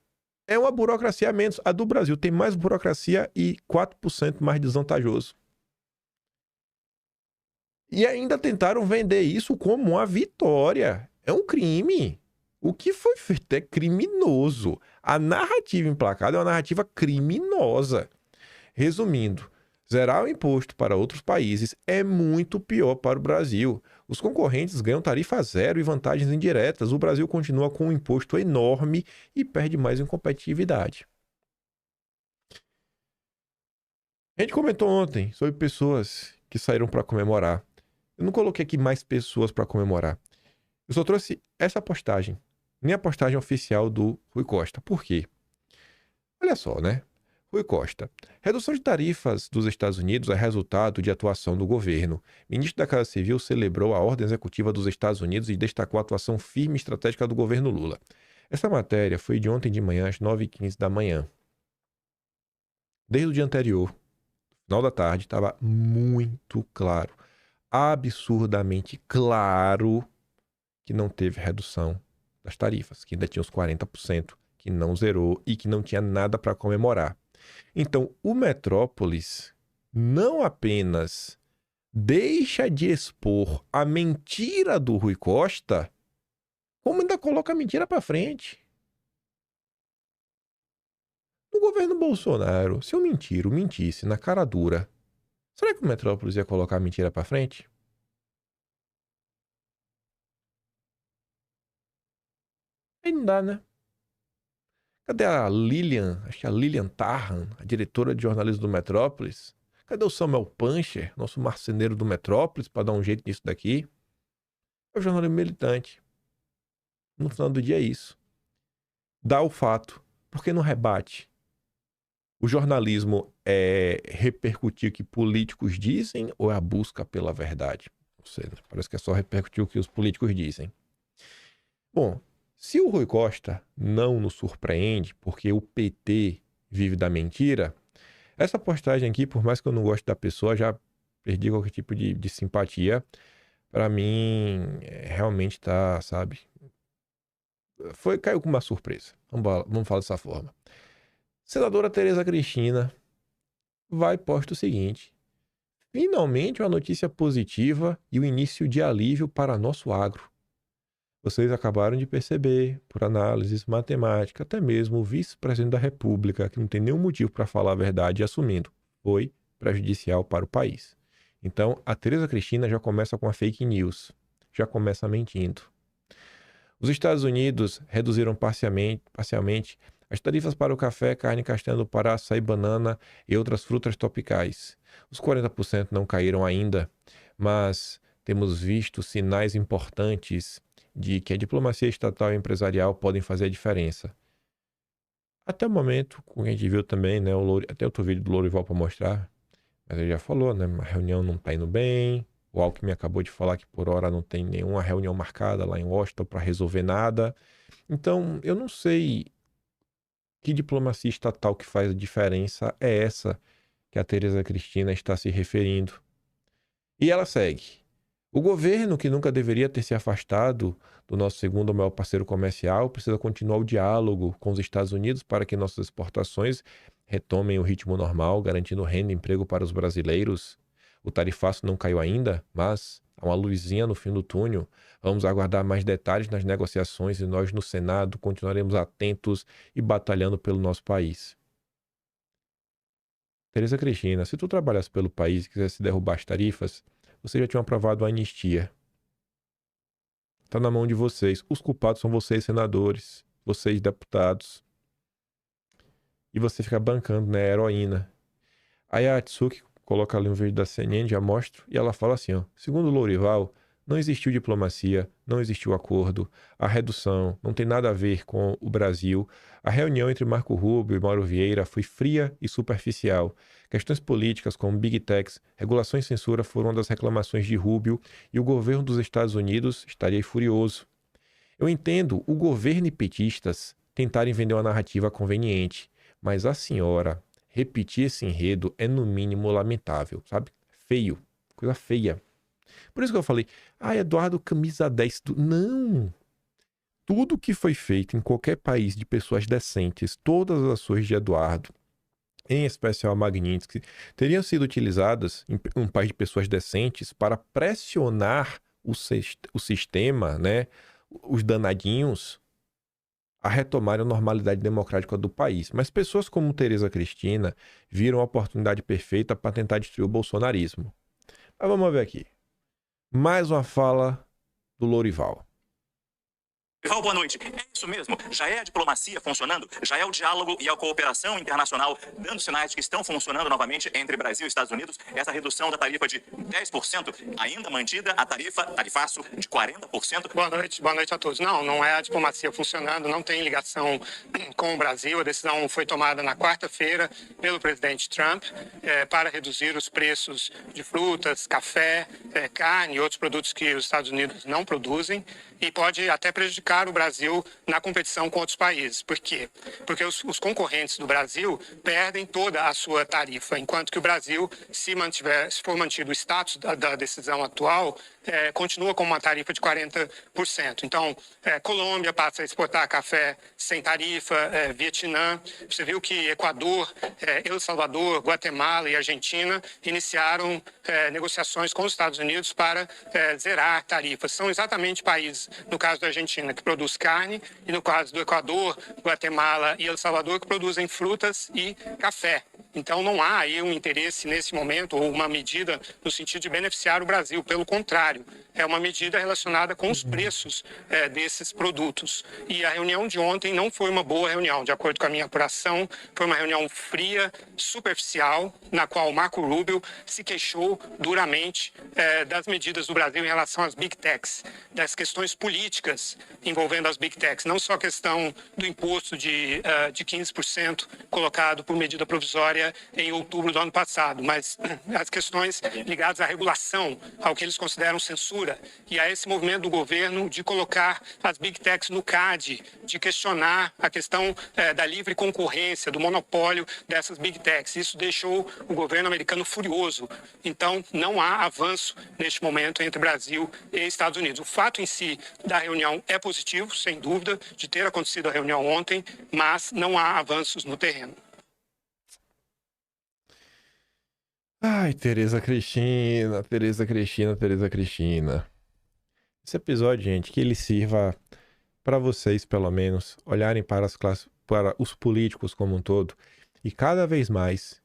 [SPEAKER 11] É uma burocracia a menos. A do Brasil tem mais burocracia e 4% mais desvantajoso. E ainda tentaram vender isso como uma vitória. É um crime. O que foi feito é criminoso. A narrativa emplacada é uma narrativa criminosa. Resumindo, zerar o imposto para outros países é muito pior para o Brasil. Os concorrentes ganham tarifa zero e vantagens indiretas. O Brasil continua com um imposto enorme e perde mais em competitividade. A gente comentou ontem sobre pessoas que saíram para comemorar. Eu não coloquei aqui mais pessoas para comemorar. Eu só trouxe essa postagem. Nem a postagem oficial do Rui Costa. Por quê? Olha só, né? Rui Costa. Redução de tarifas dos Estados Unidos é resultado de atuação do governo. Ministro da Casa Civil celebrou a ordem executiva dos Estados Unidos e destacou a atuação firme e estratégica do governo Lula. Essa matéria foi de ontem de manhã, às 9h15 da manhã. Desde o dia anterior, no final da tarde, estava muito claro, absurdamente claro, que não teve redução das tarifas, que ainda tinha os 40%, que não zerou e que não tinha nada para comemorar. Então, o Metrópolis não apenas deixa de expor a mentira do Rui Costa, como ainda coloca a mentira para frente. No governo Bolsonaro, se eu mentisse na cara dura, será que o Metrópolis ia colocar a mentira para frente? Aí não dá, né? Cadê a Lilian? Acho que é a Lilian Tarran, a diretora de jornalismo do Metrópolis. Cadê o Samuel Pancher, nosso marceneiro do Metrópolis, para dar um jeito nisso daqui? É o jornalismo militante. No final do dia é isso. Dá o fato. Por que não rebate? O jornalismo é repercutir o que políticos dizem ou é a busca pela verdade? Não sei, né? Parece que é só repercutir o que os políticos dizem. Bom, se o Rui Costa não nos surpreende, porque o PT vive da mentira, essa postagem aqui, por mais que eu não goste da pessoa, já perdi qualquer tipo de simpatia. Para mim, realmente tá, sabe? Caiu com uma surpresa. Vamos falar dessa forma. Senadora Tereza Cristina vai posta o seguinte: finalmente uma notícia positiva e o início de alívio para nosso agro. Vocês acabaram de perceber, por análises matemáticas, até mesmo o vice-presidente da República, que não tem nenhum motivo para falar a verdade, assumindo, foi prejudicial para o país. Então, a Tereza Cristina já começa com a fake news, já começa mentindo. Os Estados Unidos reduziram parcialmente as tarifas para o café, carne castanha do Pará, açaí, banana e outras frutas tropicais. Os 40% não caíram ainda, mas temos visto sinais importantes de que a diplomacia estatal e empresarial podem fazer a diferença. Até o momento, como a gente viu também, né, até outro vídeo do Lourival para mostrar, mas ele já falou, né, a reunião não está indo bem, o Alckmin acabou de falar que por hora não tem nenhuma reunião marcada lá em Washington para resolver nada. Então, eu não sei que diplomacia estatal que faz a diferença é essa que a Tereza Cristina está se referindo. E ela segue. O governo, que nunca deveria ter se afastado do nosso segundo maior parceiro comercial, precisa continuar o diálogo com os Estados Unidos para que nossas exportações retomem o ritmo normal, garantindo renda e emprego para os brasileiros. O tarifaço não caiu ainda, mas há uma luzinha no fim do túnel. Vamos aguardar mais detalhes nas negociações e nós, no Senado, continuaremos atentos e batalhando pelo nosso país. Tereza Cristina, se tu trabalhasse pelo país e quisesse derrubar as tarifas, você já tinha aprovado a anistia. Está na mão de vocês. Os culpados são vocês, senadores, vocês, deputados. E você fica bancando, né, heroína. Aí a Atsuki coloca ali um vídeo da CNN, já mostro, e ela fala assim, ó, segundo Lourival, não existiu diplomacia, não existiu acordo, a redução não tem nada a ver com o Brasil, a reunião entre Marco Rubio e Mauro Vieira foi fria e superficial. Questões políticas como Big Techs, regulações e censura foram uma das reclamações de Rubio e o governo dos Estados Unidos estaria furioso. Eu entendo o governo e petistas tentarem vender uma narrativa conveniente, mas a senhora repetir esse enredo é no mínimo lamentável, sabe? Feio, coisa feia. Por isso que eu falei, Eduardo, camisa 10. Não! Tudo que foi feito em qualquer país de pessoas decentes, todas as ações de Eduardo, em especial a Magnitsky, teriam sido utilizadas em um país de pessoas decentes para pressionar o sistema, né, os danadinhos, a retomar a normalidade democrática do país. Mas pessoas como Tereza Cristina viram a oportunidade perfeita para tentar destruir o bolsonarismo. Mas vamos ver aqui. Mais uma fala do Lourival.
[SPEAKER 15] Lourival, boa noite. É isso mesmo. Já é a diplomacia funcionando? Já é o diálogo e a cooperação internacional dando sinais de que estão funcionando novamente entre Brasil e Estados Unidos? Essa redução da tarifa de 10%, ainda mantida a tarifaço de 40%?
[SPEAKER 10] Boa noite a todos. Não é a diplomacia funcionando, não tem ligação com o Brasil. A decisão foi tomada na quarta-feira pelo presidente Trump para reduzir os preços de frutas, café, carne e outros produtos que os Estados Unidos não produzem e pode até prejudicar o Brasil na competição com outros países. Por quê? Porque os concorrentes do Brasil perdem toda a sua tarifa, enquanto que o Brasil, se for mantido o status da decisão atual, continua com uma tarifa de 40%. Então, Colômbia passa a exportar café sem tarifa, Vietnã, você viu que Equador, El Salvador, Guatemala e Argentina iniciaram negociações com os Estados Unidos para zerar tarifas. São exatamente países, no caso da Argentina, que produz carne, e no caso do Equador, Guatemala e El Salvador, que produzem frutas e café. Então, não há aí um interesse nesse momento, ou uma medida no sentido de beneficiar o Brasil. Pelo contrário, é uma medida relacionada com os preços desses produtos. E a reunião de ontem não foi uma boa reunião. De acordo com a minha apuração, foi uma reunião fria, superficial, na qual o Marco Rubio se queixou duramente das medidas do Brasil em relação às Big Techs, das questões políticas envolvendo as Big Techs. Não só a questão do imposto de 15% colocado por medida provisória em outubro do ano passado, mas as questões ligadas à regulação, ao que eles consideram censura, e a esse movimento do governo de colocar as Big Techs no CAD, de questionar a questão da livre concorrência, do monopólio dessas Big Techs. Isso deixou o governo americano furioso. Então, não há avanço neste momento entre Brasil e Estados Unidos. O fato em si da reunião é positivo, sem dúvida, de ter acontecido a reunião ontem, mas não há avanços no terreno.
[SPEAKER 11] Ai, Tereza Cristina. Esse episódio, gente, que ele sirva para vocês, pelo menos, olharem para para os políticos como um todo e cada vez mais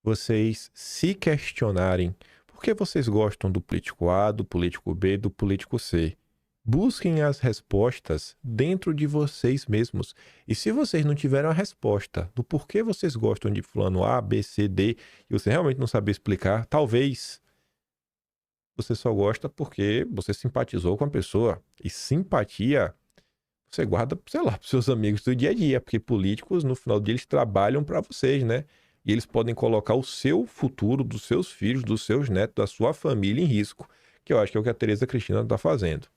[SPEAKER 11] vocês se questionarem por que vocês gostam do político A, do político B, do político C. Busquem as respostas dentro de vocês mesmos. E se vocês não tiverem a resposta do porquê vocês gostam de fulano A, B, C, D, e você realmente não sabe explicar, talvez você só gosta porque você simpatizou com a pessoa. E simpatia você guarda, sei lá, para os seus amigos do dia a dia, porque políticos, no final do dia, eles trabalham para vocês, né? E eles podem colocar o seu futuro, dos seus filhos, dos seus netos, da sua família em risco, que eu acho que é o que a Tereza Cristina está fazendo.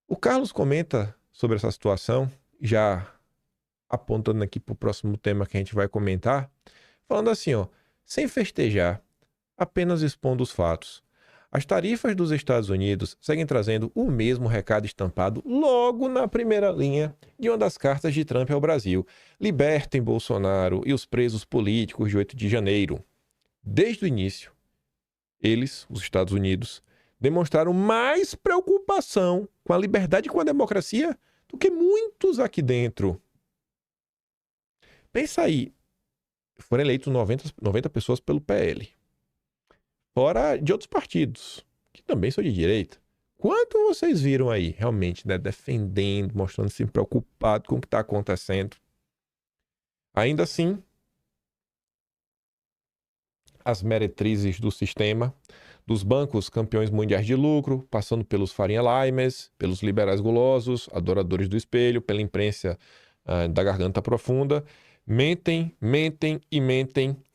[SPEAKER 11] O Carlos comenta sobre essa situação, já apontando aqui para o próximo tema que a gente vai comentar, falando assim, ó, sem festejar, apenas expondo os fatos. As tarifas dos Estados Unidos seguem trazendo o mesmo recado estampado logo na primeira linha de uma das cartas de Trump ao Brasil. Libertem Bolsonaro e os presos políticos de 8 de janeiro. Desde o início, eles, os Estados Unidos, demonstraram mais preocupação com a liberdade e com a democracia do que muitos aqui dentro. Pensa aí, foram eleitos 90 pessoas pelo PL. Fora de outros partidos, que também são de direita. Quanto vocês viram aí, realmente, né, defendendo, mostrando-se preocupado com o que está acontecendo? Ainda assim, as meretrizes do sistema, dos bancos campeões mundiais de lucro, passando pelos Faria Limers, pelos liberais gulosos, adoradores do espelho, pela imprensa da garganta profunda, mentem,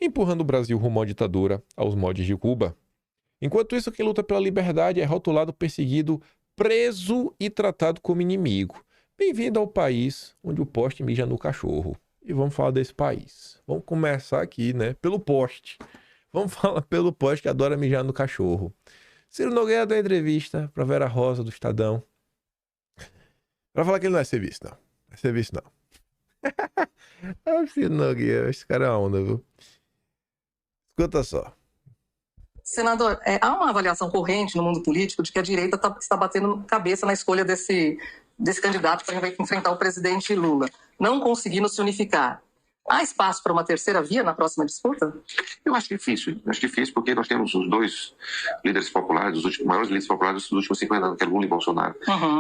[SPEAKER 11] empurrando o Brasil rumo à ditadura, aos moldes de Cuba. Enquanto isso, quem luta pela liberdade é rotulado, perseguido, preso e tratado como inimigo. Bem-vindo ao país onde o poste mija no cachorro. E vamos falar desse país. Vamos começar aqui, né, pelo poste. Vamos falar pelo poste que adora mijar no cachorro. Ciro Nogueira deu entrevista para Vera Rosa, do Estadão. Para falar que ele não é serviço, não. Não é serviço, não. Ah, Ciro Nogueira, esse cara é onda, viu? Escuta só.
[SPEAKER 16] Senador, há uma avaliação corrente no mundo político de que a direita está batendo cabeça na escolha desse candidato para enfrentar o presidente Lula, não conseguindo se unificar. Há espaço para uma terceira via na próxima disputa?
[SPEAKER 12] Eu acho difícil. Acho difícil porque nós temos os dois líderes populares, os maiores líderes populares dos últimos 50 anos, que é Lula e Bolsonaro.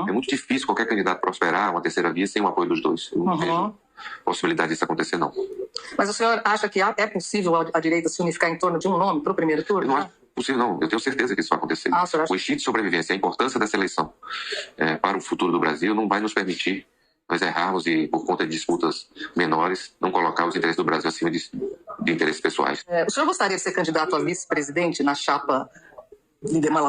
[SPEAKER 12] É muito difícil qualquer candidato prosperar uma terceira via sem o apoio dos dois. Eu não vejo possibilidade disso acontecer, não.
[SPEAKER 16] Mas o senhor acha que é possível a direita se unificar em torno de um nome para o primeiro turno?
[SPEAKER 12] Eu não acho possível, não. Eu tenho certeza que isso vai acontecer. O instinto de sobrevivência, a importância dessa eleição para o futuro do Brasil não vai nos permitir nós errarmos e, por conta de disputas menores, não colocar os interesses do Brasil acima de interesses pessoais.
[SPEAKER 16] O senhor gostaria de ser candidato a vice-presidente na chapa,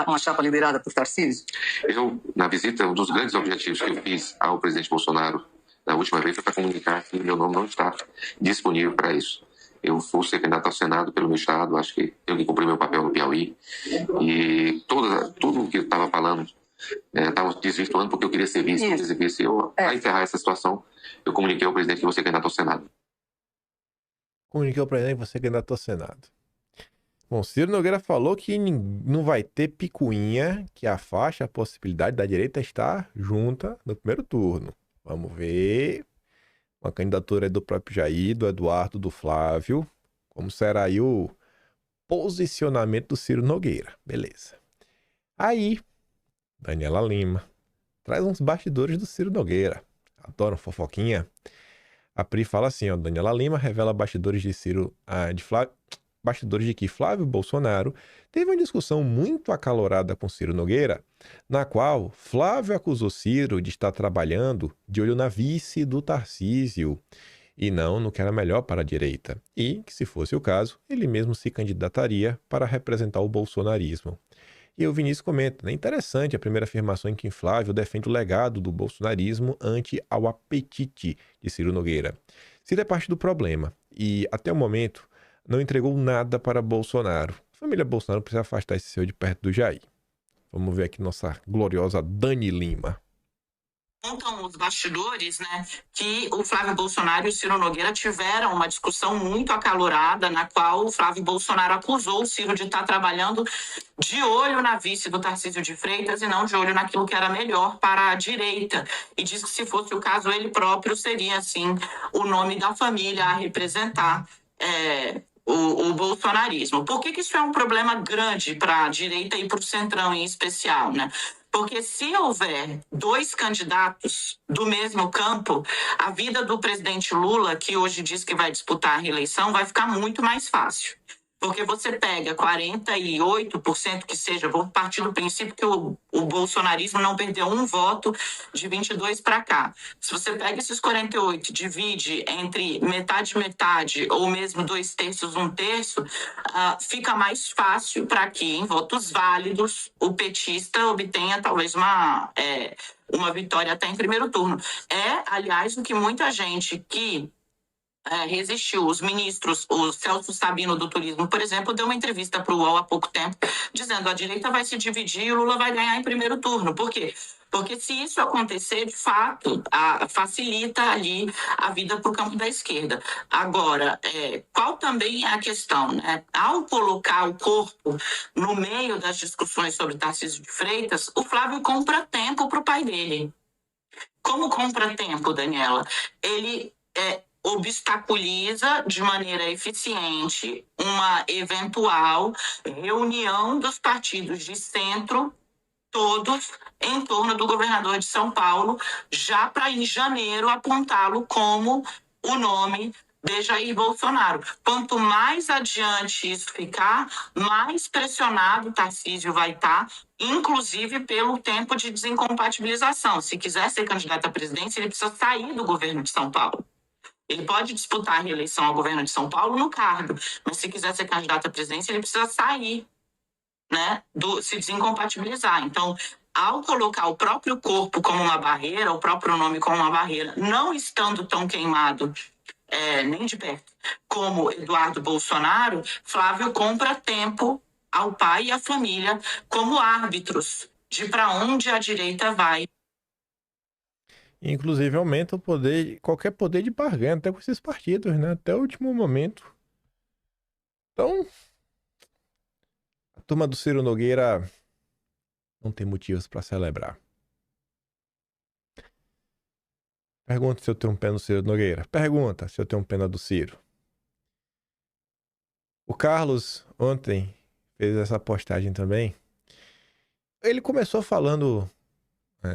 [SPEAKER 16] uma chapa liderada por Tarcísio?
[SPEAKER 12] Eu, na visita, um dos grandes objetivos que eu fiz ao presidente Bolsonaro na última vez foi para comunicar que meu nome não está disponível para isso. Eu fui ser candidato ao Senado pelo meu estado, acho que tenho que cumprir meu papel no Piauí. E tudo o que eu estava falando estava desvirtuando porque eu queria ser vice. Para encerrar essa situação, eu comuniquei ao presidente que vou ser candidato ao Senado.
[SPEAKER 11] Comuniquei ao presidente que você é candidato ao Senado. Bom, Ciro Nogueira falou que não vai ter picuinha que afasta a possibilidade da direita estar junta no primeiro turno. Vamos ver. Uma candidatura do próprio Jair, do Eduardo, do Flávio. Como será aí o posicionamento do Ciro Nogueira. Beleza. Aí, Daniela Lima traz uns bastidores do Ciro Nogueira. Adoram fofoquinha. A Pri fala assim, ó, Daniela Lima revela bastidores de bastidores de que Flávio Bolsonaro teve uma discussão muito acalorada com Ciro Nogueira, na qual Flávio acusou Ciro de estar trabalhando de olho na vice do Tarcísio e não no que era melhor para a direita, e que, se fosse o caso, ele mesmo se candidataria para representar o bolsonarismo. E o Vinícius comenta, é interessante a primeira afirmação em que Flávio defende o legado do bolsonarismo ante ao apetite de Ciro Nogueira. Ciro é parte do problema e, até o momento, não entregou nada para Bolsonaro. A família Bolsonaro precisa afastar esse seu de perto do Jair. Vamos ver aqui nossa gloriosa Dani Lima.
[SPEAKER 17] Contam os bastidores, né, que o Flávio Bolsonaro e o Ciro Nogueira tiveram uma discussão muito acalorada, na qual o Flávio Bolsonaro acusou o Ciro de estar trabalhando de olho na vice do Tarcísio de Freitas e não de olho naquilo que era melhor para a direita. E diz que, se fosse o caso, ele próprio seria, assim, o nome da família a representar o bolsonarismo. Por que isso é um problema grande para a direita e para o centrão em especial, né? Porque se houver dois candidatos do mesmo campo, a vida do presidente Lula, que hoje diz que vai disputar a reeleição, vai ficar muito mais fácil. Porque você pega 48%, que seja, vou partir do princípio que o bolsonarismo não perdeu um voto de 22 para cá. Se você pega esses 48, divide entre metade, ou mesmo 2/3, 1/3, fica mais fácil para que, em votos válidos, o petista obtenha talvez uma vitória até em primeiro turno. Aliás, o que muita gente que resistiu. Os ministros, o Celso Sabino do Turismo, por exemplo, deu uma entrevista para o UOL há pouco tempo, dizendo que a direita vai se dividir e o Lula vai ganhar em primeiro turno. Por quê? Porque se isso acontecer, de fato, facilita ali a vida para o campo da esquerda. Agora, qual também é a questão, né? Ao colocar o corpo no meio das discussões sobre Tarcísio de Freitas, o Flávio compra tempo para o pai dele. Como compra tempo, Daniela? Ele obstaculiza de maneira eficiente uma eventual reunião dos partidos de centro, todos em torno do governador de São Paulo, já para em janeiro apontá-lo como o nome de Jair Bolsonaro. Quanto mais adiante isso ficar, mais pressionado Tarcísio vai estar, inclusive pelo tempo de desincompatibilização. Se quiser ser candidato à presidência, ele precisa sair do governo de São Paulo. Ele pode disputar a reeleição ao governo de São Paulo no cargo, mas se quiser ser candidato à presidência, ele precisa sair, né, se desincompatibilizar. Então, ao colocar o próprio corpo como uma barreira, o próprio nome como uma barreira, não estando tão queimado nem de perto como Eduardo Bolsonaro, Flávio compra tempo ao pai e à família como árbitros de para onde a direita vai.
[SPEAKER 11] Inclusive aumenta o poder, qualquer poder de barganha, até com esses partidos, né? Até o último momento. Então, a turma do Ciro Nogueira não tem motivos para celebrar. Pergunta se eu tenho um pé no Ciro Nogueira. Pergunta se eu tenho um pena do Ciro. O Carlos ontem fez essa postagem também. Ele começou falando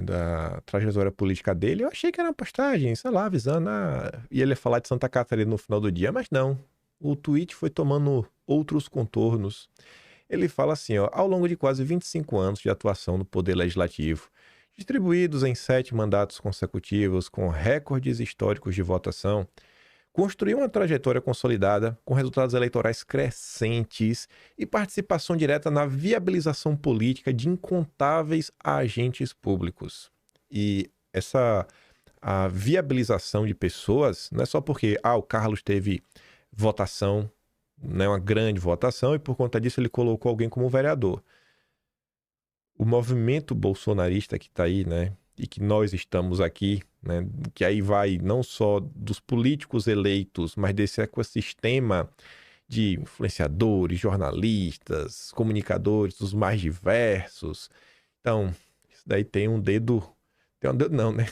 [SPEAKER 11] da trajetória política dele. Eu achei que era uma postagem, sei lá, avisando. E ele ia falar de Santa Catarina no final do dia, mas não. O tweet foi tomando outros contornos. Ele fala assim, ó, ao longo de quase 25 anos de atuação no Poder Legislativo, distribuídos em 7 mandatos consecutivos com recordes históricos de votação, construiu uma trajetória consolidada com resultados eleitorais crescentes e participação direta na viabilização política de incontáveis agentes públicos. E a viabilização de pessoas não é só porque o Carlos teve votação, né, uma grande votação, e por conta disso ele colocou alguém como vereador. O movimento bolsonarista que está aí, né, e que nós estamos aqui, né, que aí vai não só dos políticos eleitos, mas desse ecossistema de influenciadores, jornalistas, comunicadores, dos mais diversos. Então, isso daí tem um dedo não, né?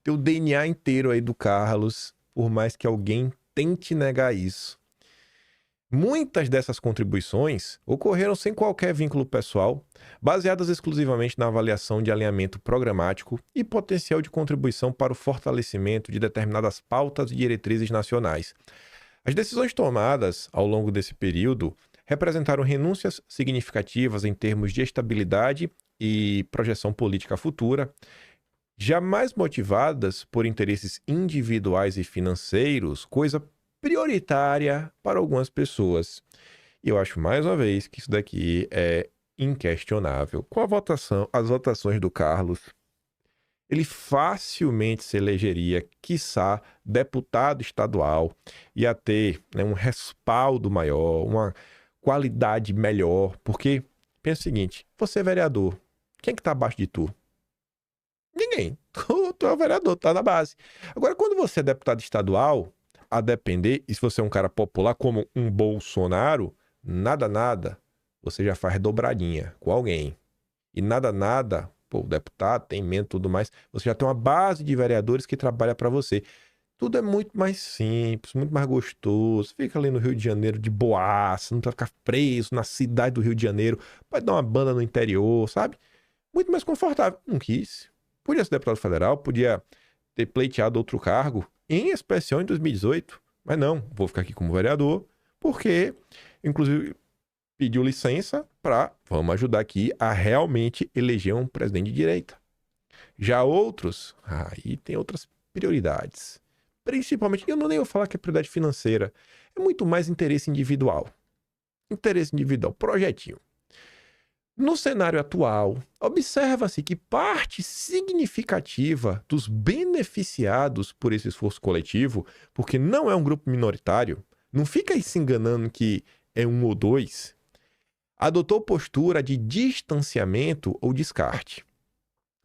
[SPEAKER 11] Tem o DNA inteiro aí do Carlos, por mais que alguém tente negar isso. Muitas dessas contribuições ocorreram sem qualquer vínculo pessoal, baseadas exclusivamente na avaliação de alinhamento programático e potencial de contribuição para o fortalecimento de determinadas pautas e diretrizes nacionais. As decisões tomadas ao longo desse período representaram renúncias significativas em termos de estabilidade e projeção política futura, jamais motivadas por interesses individuais e financeiros, coisa prioritária para algumas pessoas. E eu acho, mais uma vez, que isso daqui é inquestionável. Com as votações do Carlos, ele facilmente se elegeria, quiçá, deputado estadual, ia ter, né, um respaldo maior, uma qualidade melhor, porque, pensa o seguinte, você é vereador, quem é que está abaixo de tu? Ninguém. Tu é o vereador, tu tá na base. Agora, quando você é deputado estadual, a depender, e se você é um cara popular como um Bolsonaro, nada, você já faz dobradinha com alguém. E nada, o deputado tem emenda e tudo mais, você já tem uma base de vereadores que trabalha para você. Tudo é muito mais simples, muito mais gostoso. Fica ali no Rio de Janeiro de boaça, não vai ficar preso na cidade do Rio de Janeiro, pode dar uma banda no interior, sabe? Muito mais confortável. Não quis. Podia ser deputado federal, podia ter pleiteado outro cargo, em especial em 2018, mas não, vou ficar aqui como vereador, porque, inclusive, pediu licença para, vamos ajudar aqui a realmente eleger um presidente de direita. Já outros, aí tem outras prioridades. Principalmente, eu não nem vou falar que é prioridade financeira, é muito mais interesse individual. Interesse individual, projetinho. No cenário atual, observa-se que parte significativa dos beneficiados por esse esforço coletivo, porque não é um grupo minoritário, não fica aí se enganando que é um ou dois, adotou postura de distanciamento ou descarte,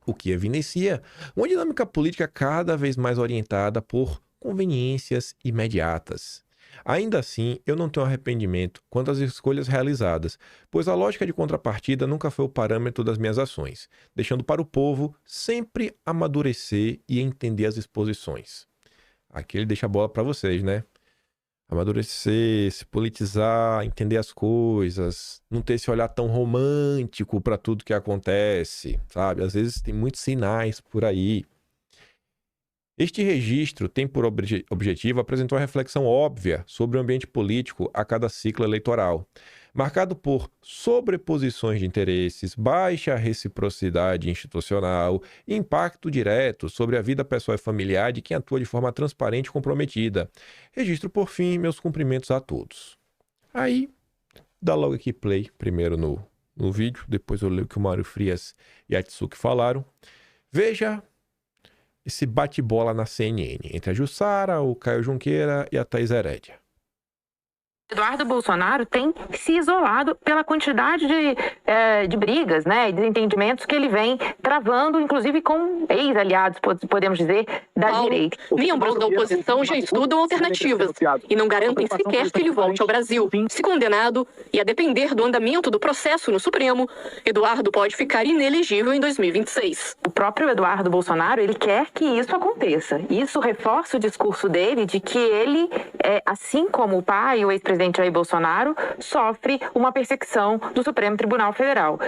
[SPEAKER 11] o que evidencia uma dinâmica política cada vez mais orientada por conveniências imediatas. Ainda assim, eu não tenho arrependimento quanto às escolhas realizadas, pois a lógica de contrapartida nunca foi o parâmetro das minhas ações, deixando para o povo sempre amadurecer e entender as exposições. Aqui ele deixa a bola para vocês, né? Amadurecer, se politizar, entender as coisas, não ter esse olhar tão romântico para tudo que acontece, sabe? Às vezes tem muitos sinais por aí. Este registro tem por objetivo apresentar uma reflexão óbvia sobre o ambiente político a cada ciclo eleitoral, marcado por sobreposições de interesses, baixa reciprocidade institucional e impacto direto sobre a vida pessoal e familiar de quem atua de forma transparente e comprometida. Registro, por fim, meus cumprimentos a todos. Aí, dá logo aqui play, primeiro no vídeo, depois eu leio o que o Mário Frias e a Atsuki falaram. Veja esse bate-bola na CNN entre a Jussara, o Caio Junqueira e a Thaís Herédia.
[SPEAKER 18] Eduardo Bolsonaro tem se isolado pela quantidade de brigas, né, e desentendimentos que ele vem travando, inclusive com ex-aliados, podemos dizer, da direita.
[SPEAKER 19] Membros da oposição já estudam alternativas e não garantem sequer que ele volte ao Brasil. Se condenado e a depender do andamento do processo no Supremo, Eduardo pode ficar inelegível em 2026.
[SPEAKER 18] O próprio Eduardo Bolsonaro, ele quer que isso aconteça. Isso reforça o discurso dele de que ele, assim como o pai, o ex-presidente Jair Bolsonaro, sofre uma perseguição do Supremo Tribunal Federal.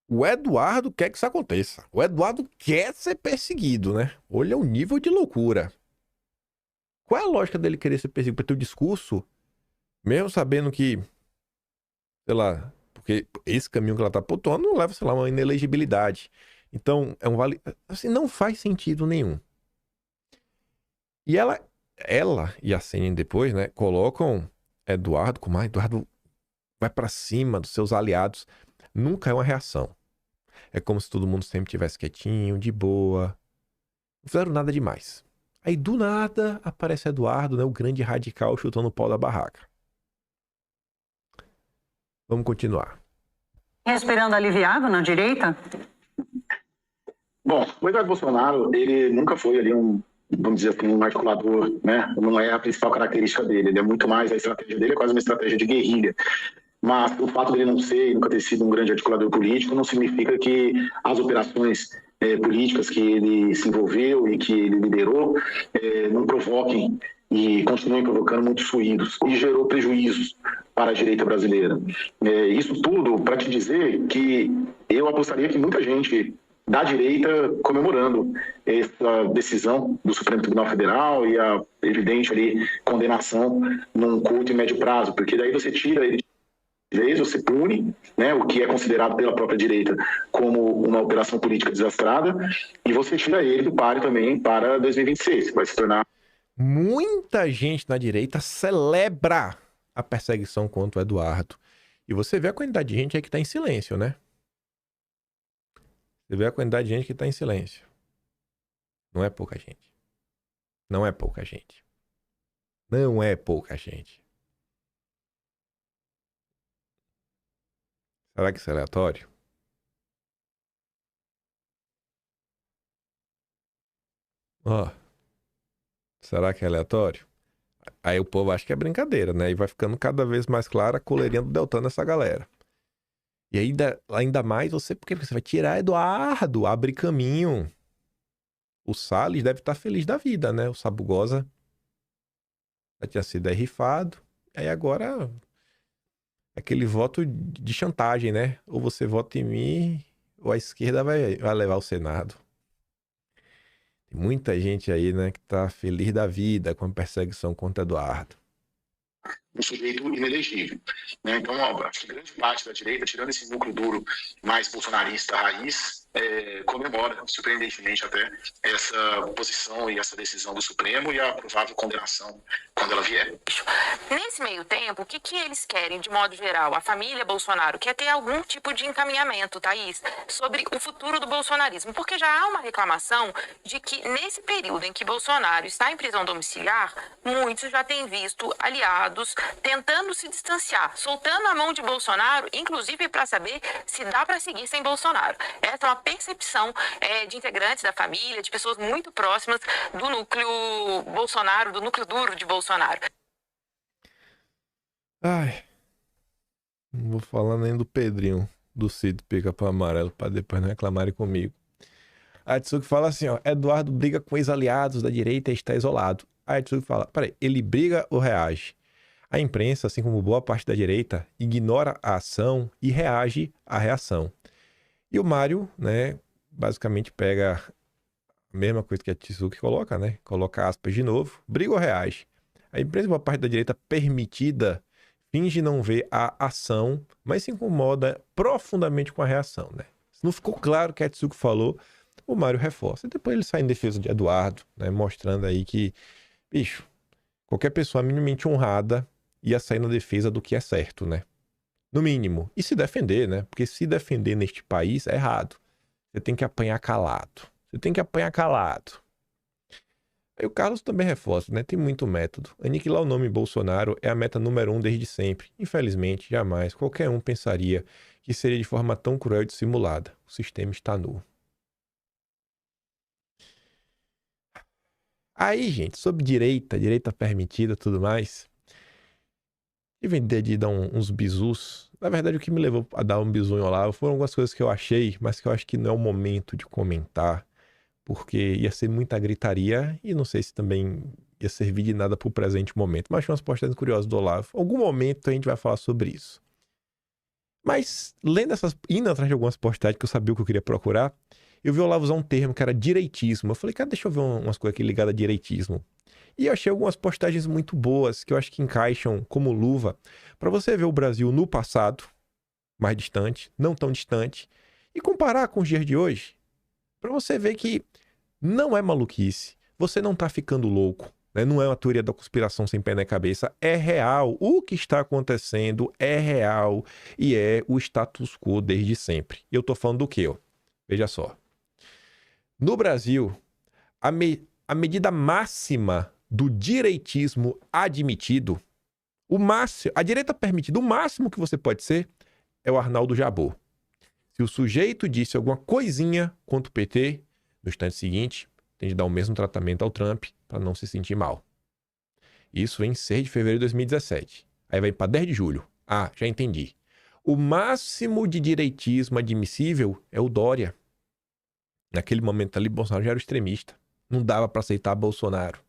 [SPEAKER 11] O Eduardo quer que isso aconteça. O Eduardo quer ser perseguido, né? Olha o nível de loucura. Qual é a lógica dele querer ser perseguido? Para ter o discurso, mesmo sabendo que, sei lá, porque esse caminho que ela tá pontuando não leva, sei lá, uma inelegibilidade. Então, assim, não faz sentido nenhum. E ela e a CNN depois, né, colocam Eduardo como Eduardo vai pra cima dos seus aliados. Nunca é uma reação. É como se todo mundo sempre tivesse quietinho, de boa. Não fizeram nada demais. Aí do nada aparece Eduardo, né, o grande radical chutando o pau da barraca. Vamos continuar.
[SPEAKER 20] Esperando aliviado na direita?
[SPEAKER 21] Bom, o Eduardo Bolsonaro, ele nunca foi ali vamos dizer assim, um articulador, né? Não é a principal característica dele. Ele é muito mais, a estratégia dele é quase uma estratégia de guerrilha. Mas o fato dele não ser e nunca ter sido um grande articulador político não significa que as operações políticas que ele se envolveu e que ele liderou não provoquem e continuem provocando muitos ruídos e gerou prejuízos para a direita brasileira. Isso tudo para te dizer que eu apostaria que muita gente da direita comemorando essa decisão do Supremo Tribunal Federal e a evidente ali condenação num curto e médio prazo, porque daí você tira ele de vez, você pune, né, o que é considerado pela própria direita como uma operação política desastrada, e você tira ele do páreo também para 2026, que vai se tornar...
[SPEAKER 11] Muita gente na direita celebra a perseguição contra o Eduardo. E você vê a quantidade de gente aí que está em silêncio, né? Você vê a quantidade de gente que está em silêncio. Não é pouca gente. Não é pouca gente. Não é pouca gente. Será que isso é aleatório? Ó. Será que é aleatório? Aí o povo acha que é brincadeira, né? E vai ficando cada vez mais clara a coleirinha do Deltan nessa galera. E ainda mais porque você vai tirar Eduardo, abre caminho. O Salles deve estar feliz da vida, né? O Sabugosa já tinha sido rifado. Aí agora aquele voto de chantagem, né? Ou você vota em mim, ou a esquerda vai levar o Senado. Tem muita gente aí, né, que tá feliz da vida com a perseguição contra Eduardo.
[SPEAKER 21] Um sujeito inelegível, né? Então, acho que grande parte da direita, tirando esse núcleo duro mais bolsonarista raiz, comemora, surpreendentemente até, essa posição e essa decisão do Supremo e a provável condenação quando ela vier.
[SPEAKER 17] Nesse meio tempo, o que eles querem, de modo geral? A família Bolsonaro quer ter algum tipo de encaminhamento, Thaís, sobre o futuro do bolsonarismo, porque já há uma reclamação de que nesse período em que Bolsonaro está em prisão domiciliar, muitos já têm visto aliados tentando se distanciar, soltando a mão de Bolsonaro, inclusive para saber se dá para seguir sem Bolsonaro. Essa é uma percepção de integrantes da família, de pessoas muito próximas do núcleo Bolsonaro, do núcleo duro de Bolsonaro.
[SPEAKER 11] Ai. Não vou falar nem do Pedrinho, do Cid Pica-Pau Amarelo, para depois não reclamarem comigo. A Tsuki fala assim, ó, Eduardo briga com ex-aliados da direita e está isolado. A Tsuki fala, peraí, ele briga ou reage? A imprensa, assim como boa parte da direita, ignora a ação e reage à reação. E o Mário, né, basicamente pega a mesma coisa que a Tsuki coloca, né, coloca aspas de novo, briga ou reage? A imprensa, boa parte da direita permitida, finge não ver a ação, mas se incomoda profundamente com a reação, né? Se não ficou claro o que a Tsuki falou, o Mário reforça. E depois ele sai em defesa de Eduardo, né, mostrando aí que, bicho, qualquer pessoa minimamente honrada ia sair na defesa do que é certo, né? No mínimo. E se defender, né? Porque se defender neste país é errado. Você tem que apanhar calado. Você tem que apanhar calado. Aí o Carlos também reforça, né? Tem muito método. Aniquilar o nome Bolsonaro é a meta número 1 desde sempre. Infelizmente, jamais qualquer um pensaria que seria de forma tão cruel e dissimulada. O sistema está nu. Aí, gente, sobre direita permitida e tudo mais, tive a ideia de dar uns bizus. Na verdade, o que me levou a dar um bizu em Olavo foram algumas coisas que eu achei, mas que eu acho que não é o momento de comentar, porque ia ser muita gritaria e não sei se também ia servir de nada pro presente momento. Mas tinha umas postagens curiosas do Olavo. Em algum momento a gente vai falar sobre isso. Mas, indo atrás de algumas postagens que eu sabia o que eu queria procurar, eu vi o Olavo usar um termo que era direitismo. Eu falei, cara, deixa eu ver umas coisas aqui ligadas a direitismo. E eu achei algumas postagens muito boas, que eu acho que encaixam como luva, para você ver o Brasil no passado, mais distante, não tão distante, e comparar com os dias de hoje, para você ver que não é maluquice, você não tá ficando louco, né? Não é uma teoria da conspiração sem pé na cabeça, é real, o que está acontecendo é real, e é o status quo desde sempre. E eu tô falando do quê, ó? Veja só. No Brasil, a medida máxima do direitismo admitido, a direita permitida, o máximo que você pode ser é o Arnaldo Jabor. Se o sujeito disse alguma coisinha contra o PT, no instante seguinte, tem de dar o mesmo tratamento ao Trump para não se sentir mal. Isso em 6 de fevereiro de 2017. Aí vai para 10 de julho. Ah, já entendi. O máximo de direitismo admissível é o Dória. Naquele momento ali, Bolsonaro já era extremista. Não dava para aceitar Bolsonaro.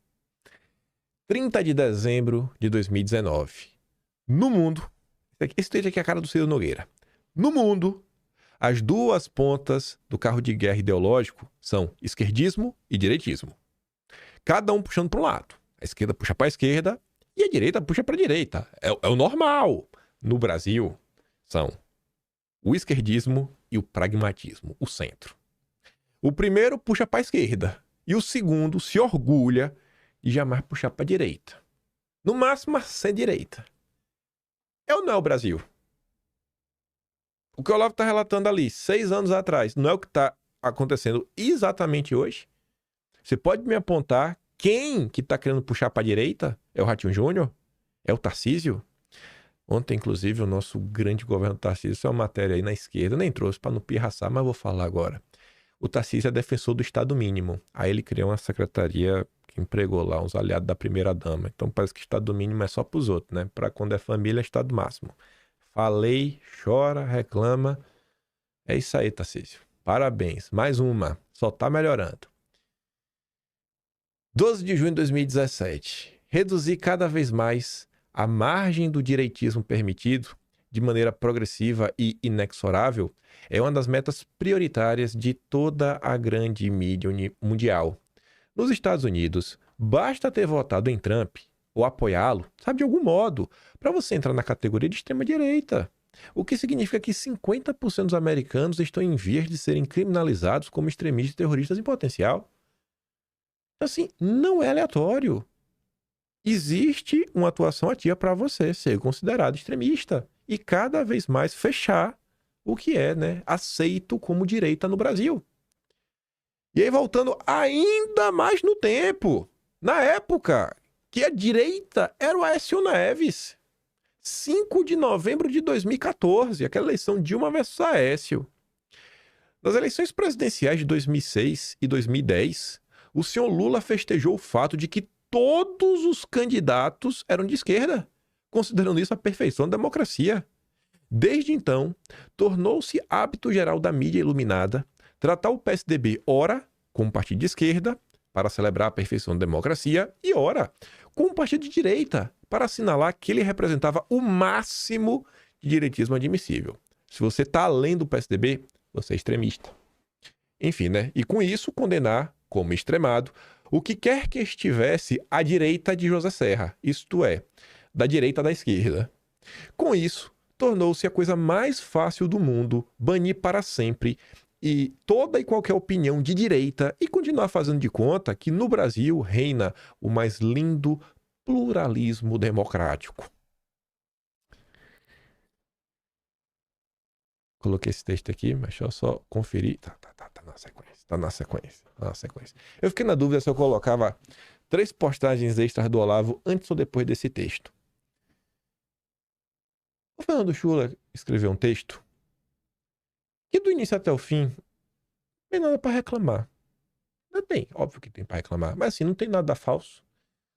[SPEAKER 11] 30 de dezembro de 2019. No mundo, esse tweet aqui é a cara do Ciro Nogueira. No mundo, as duas pontas do carro de guerra ideológico são esquerdismo e direitismo. Cada um puxando para um lado. A esquerda puxa para a esquerda e a direita puxa para a direita. É o normal. No Brasil, são o esquerdismo e o pragmatismo, o centro. O primeiro puxa para a esquerda e o segundo se orgulha de jamais puxar para a direita. No máximo, sem direita. É ou não é o Brasil? O que o Olavo está relatando ali, 6 anos atrás, não é o que está acontecendo exatamente hoje? Você pode me apontar quem que está querendo puxar para a direita? É o Ratinho Júnior? É o Tarcísio? Ontem, inclusive, o nosso grande governo Tarcísio, isso é uma matéria aí na esquerda, eu nem trouxe para não pirraçar, mas vou falar agora. O Tarcísio é defensor do Estado mínimo. Aí ele criou uma secretaria que empregou lá uns aliados da primeira-dama. Então parece que Estado mínimo é só para os outros, né? Para quando é família, é Estado máximo. Falei, chora, reclama. É isso aí, Tarcísio. Parabéns. Mais uma. Só tá melhorando. 12 de junho de 2017. Reduzir cada vez mais a margem do direitismo permitido de maneira progressiva e inexorável é uma das metas prioritárias de toda a grande mídia mundial. Nos Estados Unidos, basta ter votado em Trump ou apoiá-lo, sabe, de algum modo, para você entrar na categoria de extrema-direita. O que significa que 50% dos americanos estão em vias de serem criminalizados como extremistas e terroristas em potencial. Assim, não é aleatório. Existe uma atuação ativa para você ser considerado extremista e cada vez mais fechar o que é, né, aceito como direita no Brasil. E aí, voltando ainda mais no tempo, na época que a direita era o Aécio Neves, 5 de novembro de 2014, aquela eleição Dilma versus Aécio. Nas eleições presidenciais de 2006 e 2010, o senhor Lula festejou o fato de que todos os candidatos eram de esquerda, considerando isso a perfeição da democracia. Desde então, tornou-se hábito geral da mídia iluminada tratar o PSDB, ora, como partido de esquerda, para celebrar a perfeição da democracia, e ora, como partido de direita, para assinalar que ele representava o máximo de direitismo admissível. Se você está além do PSDB, você é extremista. Enfim, né? E com isso, condenar como extremado o que quer que estivesse à direita de José Serra, isto é, da direita da esquerda. Com isso, tornou-se a coisa mais fácil do mundo banir para sempre e toda e qualquer opinião de direita e continuar fazendo de conta que no Brasil reina o mais lindo pluralismo democrático. Coloquei esse texto aqui, mas deixa eu só conferir. Tá na sequência. Eu fiquei na dúvida se eu colocava 3 postagens extras do Olavo antes ou depois desse texto. O Fernando Schula escreveu um texto que do início até o fim não tem nada para reclamar. Não tem, óbvio que tem para reclamar, mas assim, não tem nada falso.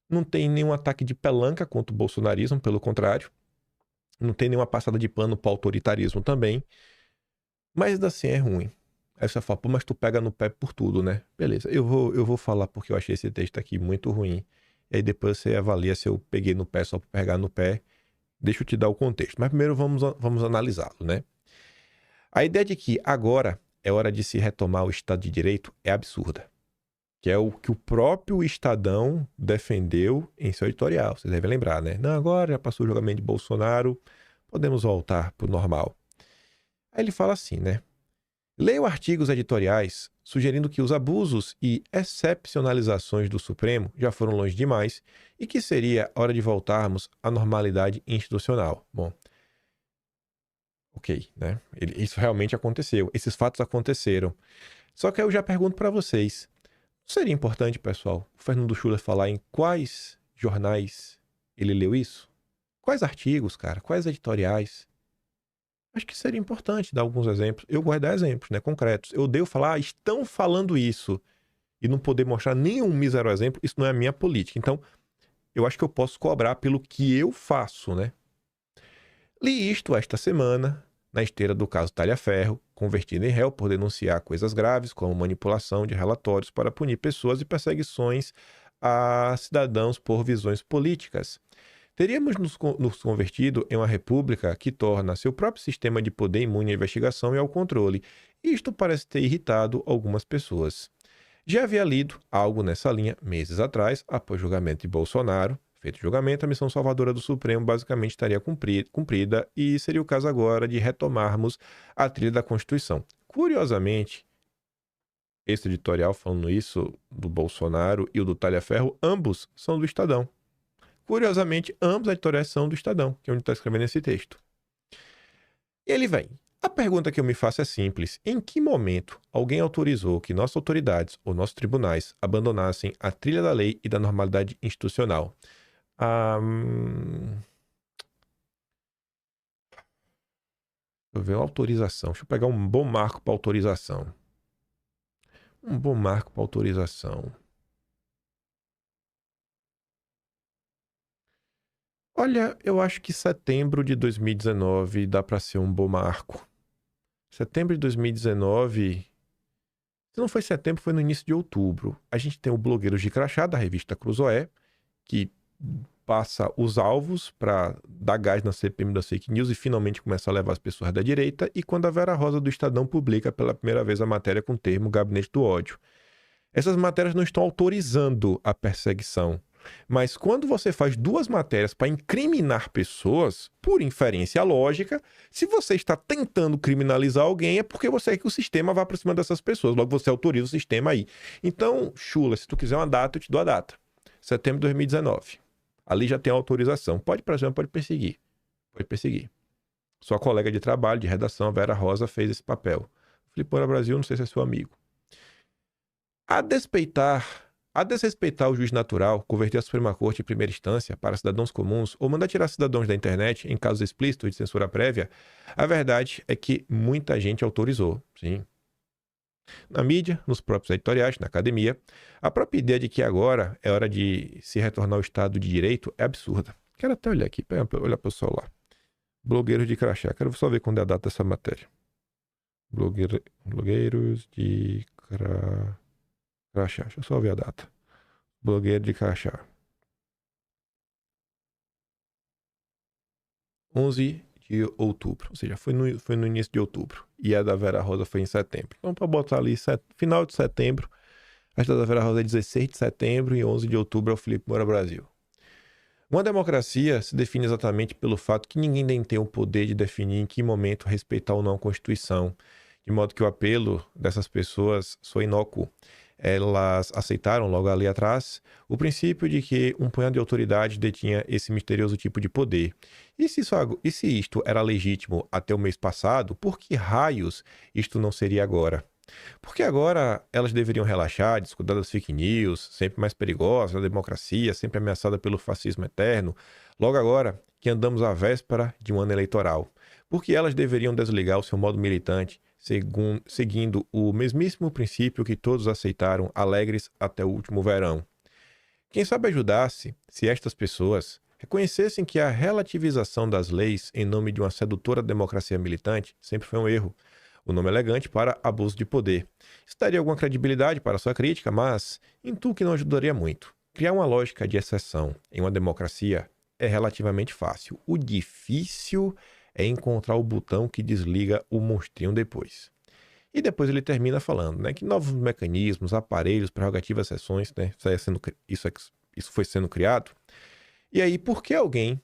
[SPEAKER 11] Não tem nenhum ataque de pelanca contra o bolsonarismo, pelo contrário. Não tem nenhuma passada de pano para o autoritarismo também. Mas assim é ruim. Aí você fala, pô, mas tu pega no pé por tudo, né? Beleza, eu vou falar porque eu achei esse texto aqui muito ruim. E aí depois você avalia se eu peguei no pé só para pegar no pé. Deixa eu te dar o contexto. Mas primeiro vamos analisá-lo, né? A ideia de que agora é hora de se retomar o Estado de Direito é absurda. Que é o que o próprio Estadão defendeu em seu editorial. Vocês devem lembrar, né? Não, agora já passou o julgamento de Bolsonaro, podemos voltar para o normal. Aí ele fala assim, né? Leio artigos editoriais sugerindo que os abusos e excepcionalizações do Supremo já foram longe demais e que seria hora de voltarmos à normalidade institucional. Bom, ok, né? Isso realmente aconteceu. Esses fatos aconteceram. Só que eu já pergunto para vocês, seria importante, pessoal, o Fernando Schula falar em quais jornais ele leu isso? Quais artigos, cara? Quais editoriais? Acho que seria importante dar alguns exemplos. Eu gosto de dar exemplos, né, concretos. Eu odeio falar, estão falando isso, e não poder mostrar nenhum mísero exemplo, isso não é a minha política. Então, eu acho que eu posso cobrar pelo que eu faço, né? Li isto esta semana, na esteira do caso Talhaferro, convertido em réu por denunciar coisas graves, como manipulação de relatórios para punir pessoas e perseguições a cidadãos por visões políticas. Teríamos nos convertido em uma república que torna seu próprio sistema de poder imune à investigação e ao controle. Isto parece ter irritado algumas pessoas. Já havia lido algo nessa linha meses atrás, após o julgamento de Bolsonaro. Feito o julgamento, a missão salvadora do Supremo basicamente estaria cumprida e seria o caso agora de retomarmos a trilha da Constituição. Curiosamente, esse editorial falando isso do Bolsonaro e o do Talhaferro, ambos são do Estadão. Curiosamente, ambos as editoriais são do Estadão, que é onde está escrevendo esse texto. E ele vem. A pergunta que eu me faço é simples. Em que momento alguém autorizou que nossas autoridades ou nossos tribunais abandonassem a trilha da lei e da normalidade institucional? Deixa eu ver, autorização. Deixa eu pegar um bom marco para autorização. Um bom marco para autorização. Olha, eu acho que setembro de 2019 dá para ser um bom marco. Setembro de 2019, se não foi setembro, foi no início de outubro. A gente tem o Blogueiros de Crachá, da revista Cruzoé, que passa os alvos para dar gás na CPM das fake news e finalmente começa a levar as pessoas da direita. E quando a Vera Rosa do Estadão publica pela primeira vez a matéria com o termo Gabinete do Ódio. Essas matérias não estão autorizando a perseguição. Mas quando você faz duas matérias para incriminar pessoas, por inferência lógica, se você está tentando criminalizar alguém, é porque você quer que o sistema vá para cima dessas pessoas. Logo, você autoriza o sistema aí. Então, Chula, se tu quiser uma data, eu te dou a data. Setembro de 2019. Ali já tem autorização. Pode para cima, pode perseguir. Pode perseguir. Sua colega de trabalho, de redação, Vera Rosa, fez esse papel. Flipora Brasil, não sei se é seu amigo. A desrespeitar o juiz natural, converter a Suprema Corte em primeira instância para cidadãos comuns ou mandar tirar cidadãos da internet em casos explícitos de censura prévia, a verdade é que muita gente autorizou, sim. Na mídia, nos próprios editoriais, na academia, a própria ideia de que agora é hora de se retornar ao Estado de Direito é absurda. Quero até olhar aqui, olhar para o celular. Blogueiros de crachá. Quero só ver quando é a data dessa matéria. Blogueiros de crachá. Deixa eu só ver a data. Blogueiro de crachá. 11 de outubro. Ou seja, foi no início de outubro. E a da Vera Rosa foi em setembro. Então, para botar ali final de setembro. A da Vera Rosa é 16 de setembro e 11 de outubro é o Felipe Moura Brasil. Uma democracia se define exatamente pelo fato que ninguém tem o poder de definir em que momento respeitar ou não a Constituição, de modo que o apelo dessas pessoas foi inócuo. Elas aceitaram logo ali atrás o princípio de que um punhado de autoridade detinha esse misterioso tipo de poder. E se isto era legítimo até o mês passado, por que raios isto não seria agora? Porque agora elas deveriam relaxar, descuidar das fake news, sempre mais perigosas, a democracia, sempre ameaçada pelo fascismo eterno, logo agora que andamos à véspera de um ano eleitoral. Porque elas deveriam desligar o seu modo militante, seguindo o mesmíssimo princípio que todos aceitaram, alegres até o último verão. Quem sabe ajudasse se estas pessoas reconhecessem que a relativização das leis em nome de uma sedutora democracia militante sempre foi um erro, o nome elegante para abuso de poder. Isso daria alguma credibilidade para sua crítica, mas intuo que não ajudaria muito. Criar uma lógica de exceção em uma democracia é relativamente fácil. O difícil é encontrar o botão que desliga o monstrinho depois. E depois ele termina falando, né, que novos mecanismos, aparelhos, prerrogativas, exceções, né, isso foi sendo criado. E aí, por que alguém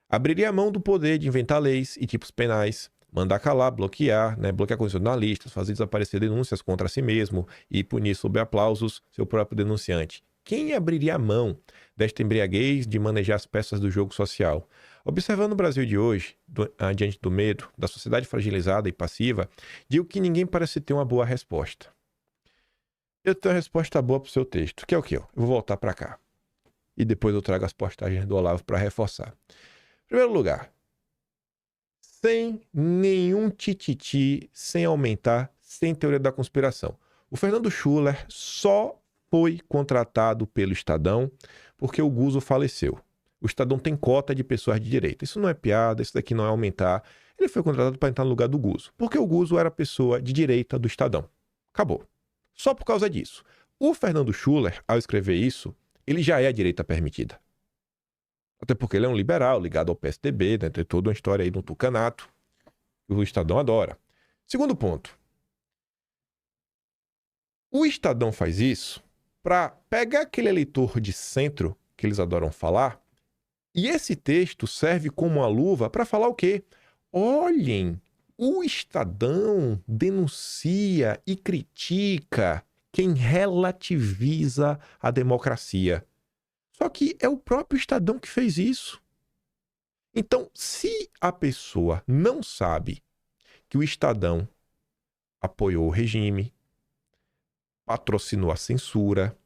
[SPEAKER 11] abriria a mão do poder de inventar leis e tipos penais, mandar calar, bloquear, né, bloquear constitucionalistas, fazer desaparecer denúncias contra si mesmo e punir sob aplausos seu próprio denunciante? Quem abriria a mão desta embriaguez de manejar as peças do jogo social? Observando o Brasil de hoje, diante do medo, da sociedade fragilizada e passiva, digo que ninguém parece ter uma boa resposta. Eu tenho uma resposta boa para o seu texto, que é o quê? Eu vou voltar para cá. E depois eu trago as postagens do Olavo para reforçar. Em primeiro lugar, sem nenhum tititi, sem aumentar, sem teoria da conspiração. O Fernando Schuller só foi contratado pelo Estadão porque o Guzo faleceu. O Estadão tem cota de pessoas de direita. Isso não é piada, isso daqui não é aumentar. Ele foi contratado para entrar no lugar do Guzo, porque o Guzo era pessoa de direita do Estadão. Acabou. Só por causa disso. O Fernando Schuller, ao escrever isso, ele já é a direita permitida. Até porque ele é um liberal, ligado ao PSDB, né? Tem toda uma história aí do tucanato, que o Estadão adora. Segundo ponto. O Estadão faz isso para pegar aquele eleitor de centro, que eles adoram falar, e esse texto serve como uma luva para falar o quê? Olhem, o Estadão denuncia e critica quem relativiza a democracia. Só que é o próprio Estadão que fez isso. Então, se a pessoa não sabe que o Estadão apoiou o regime, patrocinou a censura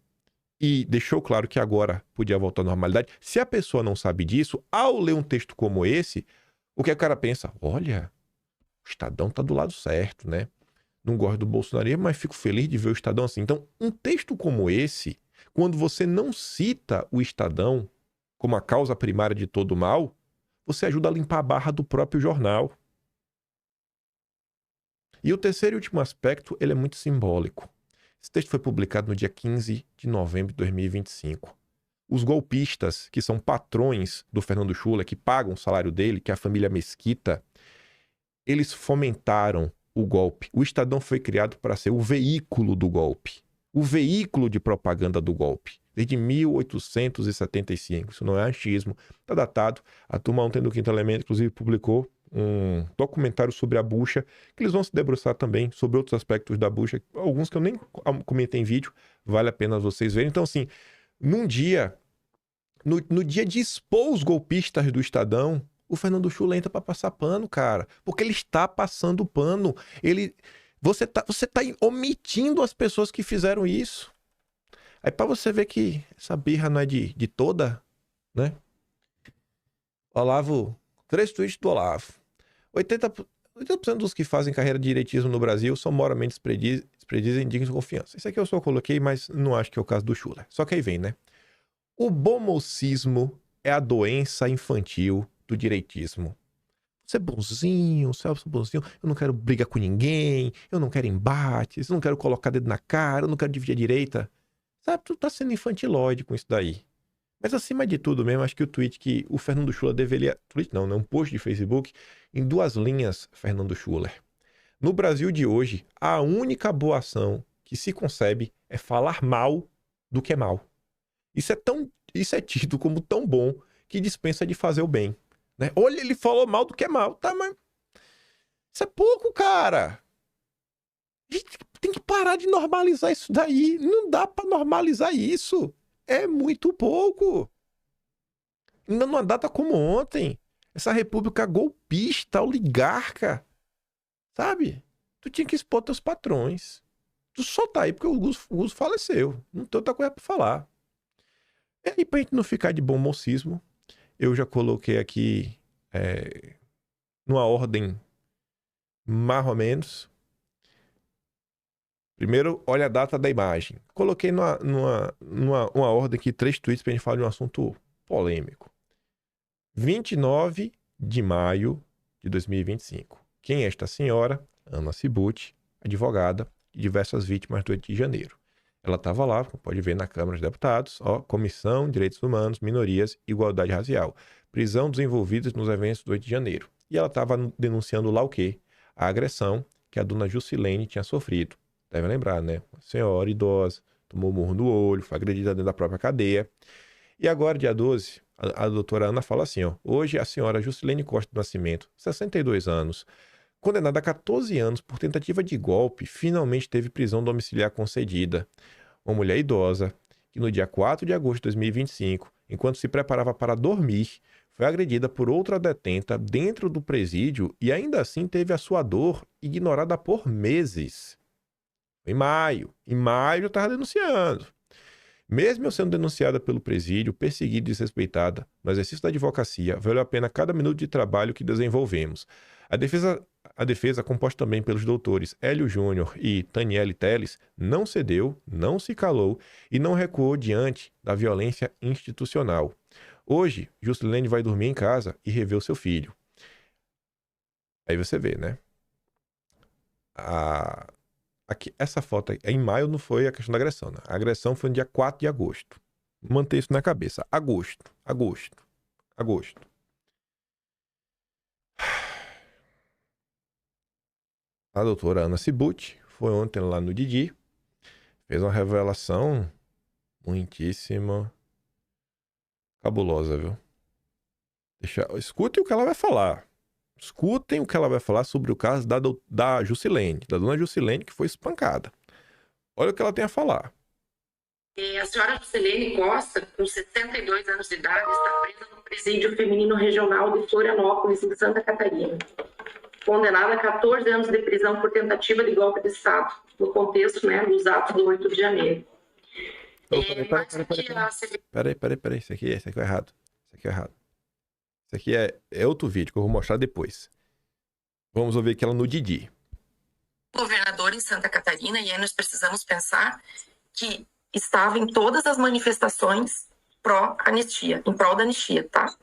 [SPEAKER 11] e deixou claro que agora podia voltar à normalidade, se a pessoa não sabe disso, ao ler um texto como esse, o que o cara pensa? Olha, o Estadão tá do lado certo, né? Não gosto do bolsonarismo, mas fico feliz de ver o Estadão assim. Então, um texto como esse, quando você não cita o Estadão como a causa primária de todo o mal, você ajuda a limpar a barra do próprio jornal. E o terceiro e último aspecto, ele é muito simbólico. Esse texto foi publicado no dia 15 de novembro de 2025. Os golpistas, que são patrões do Fernando Schuller, que pagam o salário dele, que é a família Mesquita, eles fomentaram o golpe. O Estadão foi criado para ser o veículo do golpe. O veículo de propaganda do golpe. desde 1875. Isso não é achismo, está datado. A turma ontem do Quinto Elemento, inclusive, publicou um documentário sobre a bucha, que eles vão se debruçar também sobre outros aspectos da bucha, alguns que eu nem comentei em vídeo, vale a pena vocês verem. Então, assim, no dia de expor os golpistas do Estadão, o Fernando Schullen entra para passar pano, cara, porque ele está passando pano. Você tá omitindo as pessoas que fizeram isso. Aí para você ver que essa birra não é de toda, né? Olavo, 3 tweets do Olavo. 80% dos que fazem carreira de direitismo no Brasil são moralmente desprezíveis e dignos de confiança. Isso aqui eu só coloquei, mas não acho que é o caso do Schuller. Só que aí vem, né? O bomocismo é a doença infantil do direitismo. Você é bonzinho, você é bonzinho, eu não quero brigar com ninguém, eu não quero embates, eu não quero colocar dedo na cara, eu não quero dividir a direita. Sabe, tu tá sendo infantilóide com isso daí. Mas acima de tudo mesmo, acho que o tweet que o Fernando Schuller deveria... Tweet não, né? Um post de Facebook em 2 linhas, Fernando Schuller. No Brasil de hoje, a única boa ação que se concebe é falar mal do que é mal. Isso é tido como tão bom que dispensa de fazer o bem. Né? Olha, ele falou mal do que é mal. Tá, mas... Isso é pouco, cara. A gente tem que parar de normalizar isso daí. Não dá pra normalizar isso. É muito pouco. Ainda numa data como ontem. Essa república golpista, oligarca. Sabe? Tu tinha que expor teus patrões. Tu só tá aí porque o Guzo faleceu. Não tem outra coisa pra falar. E aí, pra gente não ficar de bom mocismo, eu já coloquei aqui numa ordem mais ou menos. Primeiro, olha a data da imagem. Coloquei numa ordem aqui 3 tweets pra gente falar de um assunto polêmico. 29 de maio de 2025. Quem é esta senhora? Ana Cibutti, advogada de diversas vítimas do 8 de janeiro. Ela estava lá, pode ver na Câmara dos Deputados, Comissão de Direitos Humanos, Minorias e Igualdade Racial. Prisão dos envolvidos nos eventos do 8 de janeiro. E ela estava denunciando lá o quê? A agressão que a dona Juscelene tinha sofrido. Deve lembrar, né? Uma senhora idosa, tomou murro no olho, foi agredida dentro da própria cadeia. E agora, dia 12, a doutora Ana fala assim, hoje a senhora Juscelene Costa do Nascimento, 62 anos, condenada a 14 anos por tentativa de golpe, finalmente teve prisão domiciliar concedida. Uma mulher idosa, que no dia 4 de agosto de 2025, enquanto se preparava para dormir, foi agredida por outra detenta dentro do presídio e ainda assim teve a sua dor ignorada por meses. Em maio eu estava denunciando. Mesmo eu sendo denunciada pelo presídio, perseguida e desrespeitada, no exercício da advocacia, valeu a pena cada minuto de trabalho que desenvolvemos. A defesa, composta também pelos doutores Hélio Júnior e Taniele Teles, não cedeu, não se calou e não recuou diante da violência institucional. Hoje, Juscelene vai dormir em casa e rever o seu filho. Aí você vê, né? Aqui, essa foto aí, em maio não foi a questão da agressão, né? A agressão foi no dia 4 de agosto. Manter isso na cabeça. Agosto. A doutora Ana Cibutti foi ontem lá no Didi, fez uma revelação muitíssima cabulosa, viu? Escutem o que ela vai falar. Escutem o que ela vai falar sobre o caso da Juscelene, da dona Juscelene, que foi espancada. Olha o que ela tem a falar.
[SPEAKER 1] A senhora Juscelene Costa, com 62 anos de idade, está presa no presídio feminino regional de Florianópolis, em Santa Catarina. Condenada a 14 anos de prisão por tentativa de golpe de Estado, no contexto, né, dos atos do 8 de janeiro.
[SPEAKER 11] Peraí, isso aqui é errado. Isso aqui é outro vídeo que eu vou mostrar depois. Vamos ouvir aquela no Didi.
[SPEAKER 1] Governador em Santa Catarina, e aí nós precisamos pensar que estava em todas as manifestações pró-anistia, em prol da anistia, tá?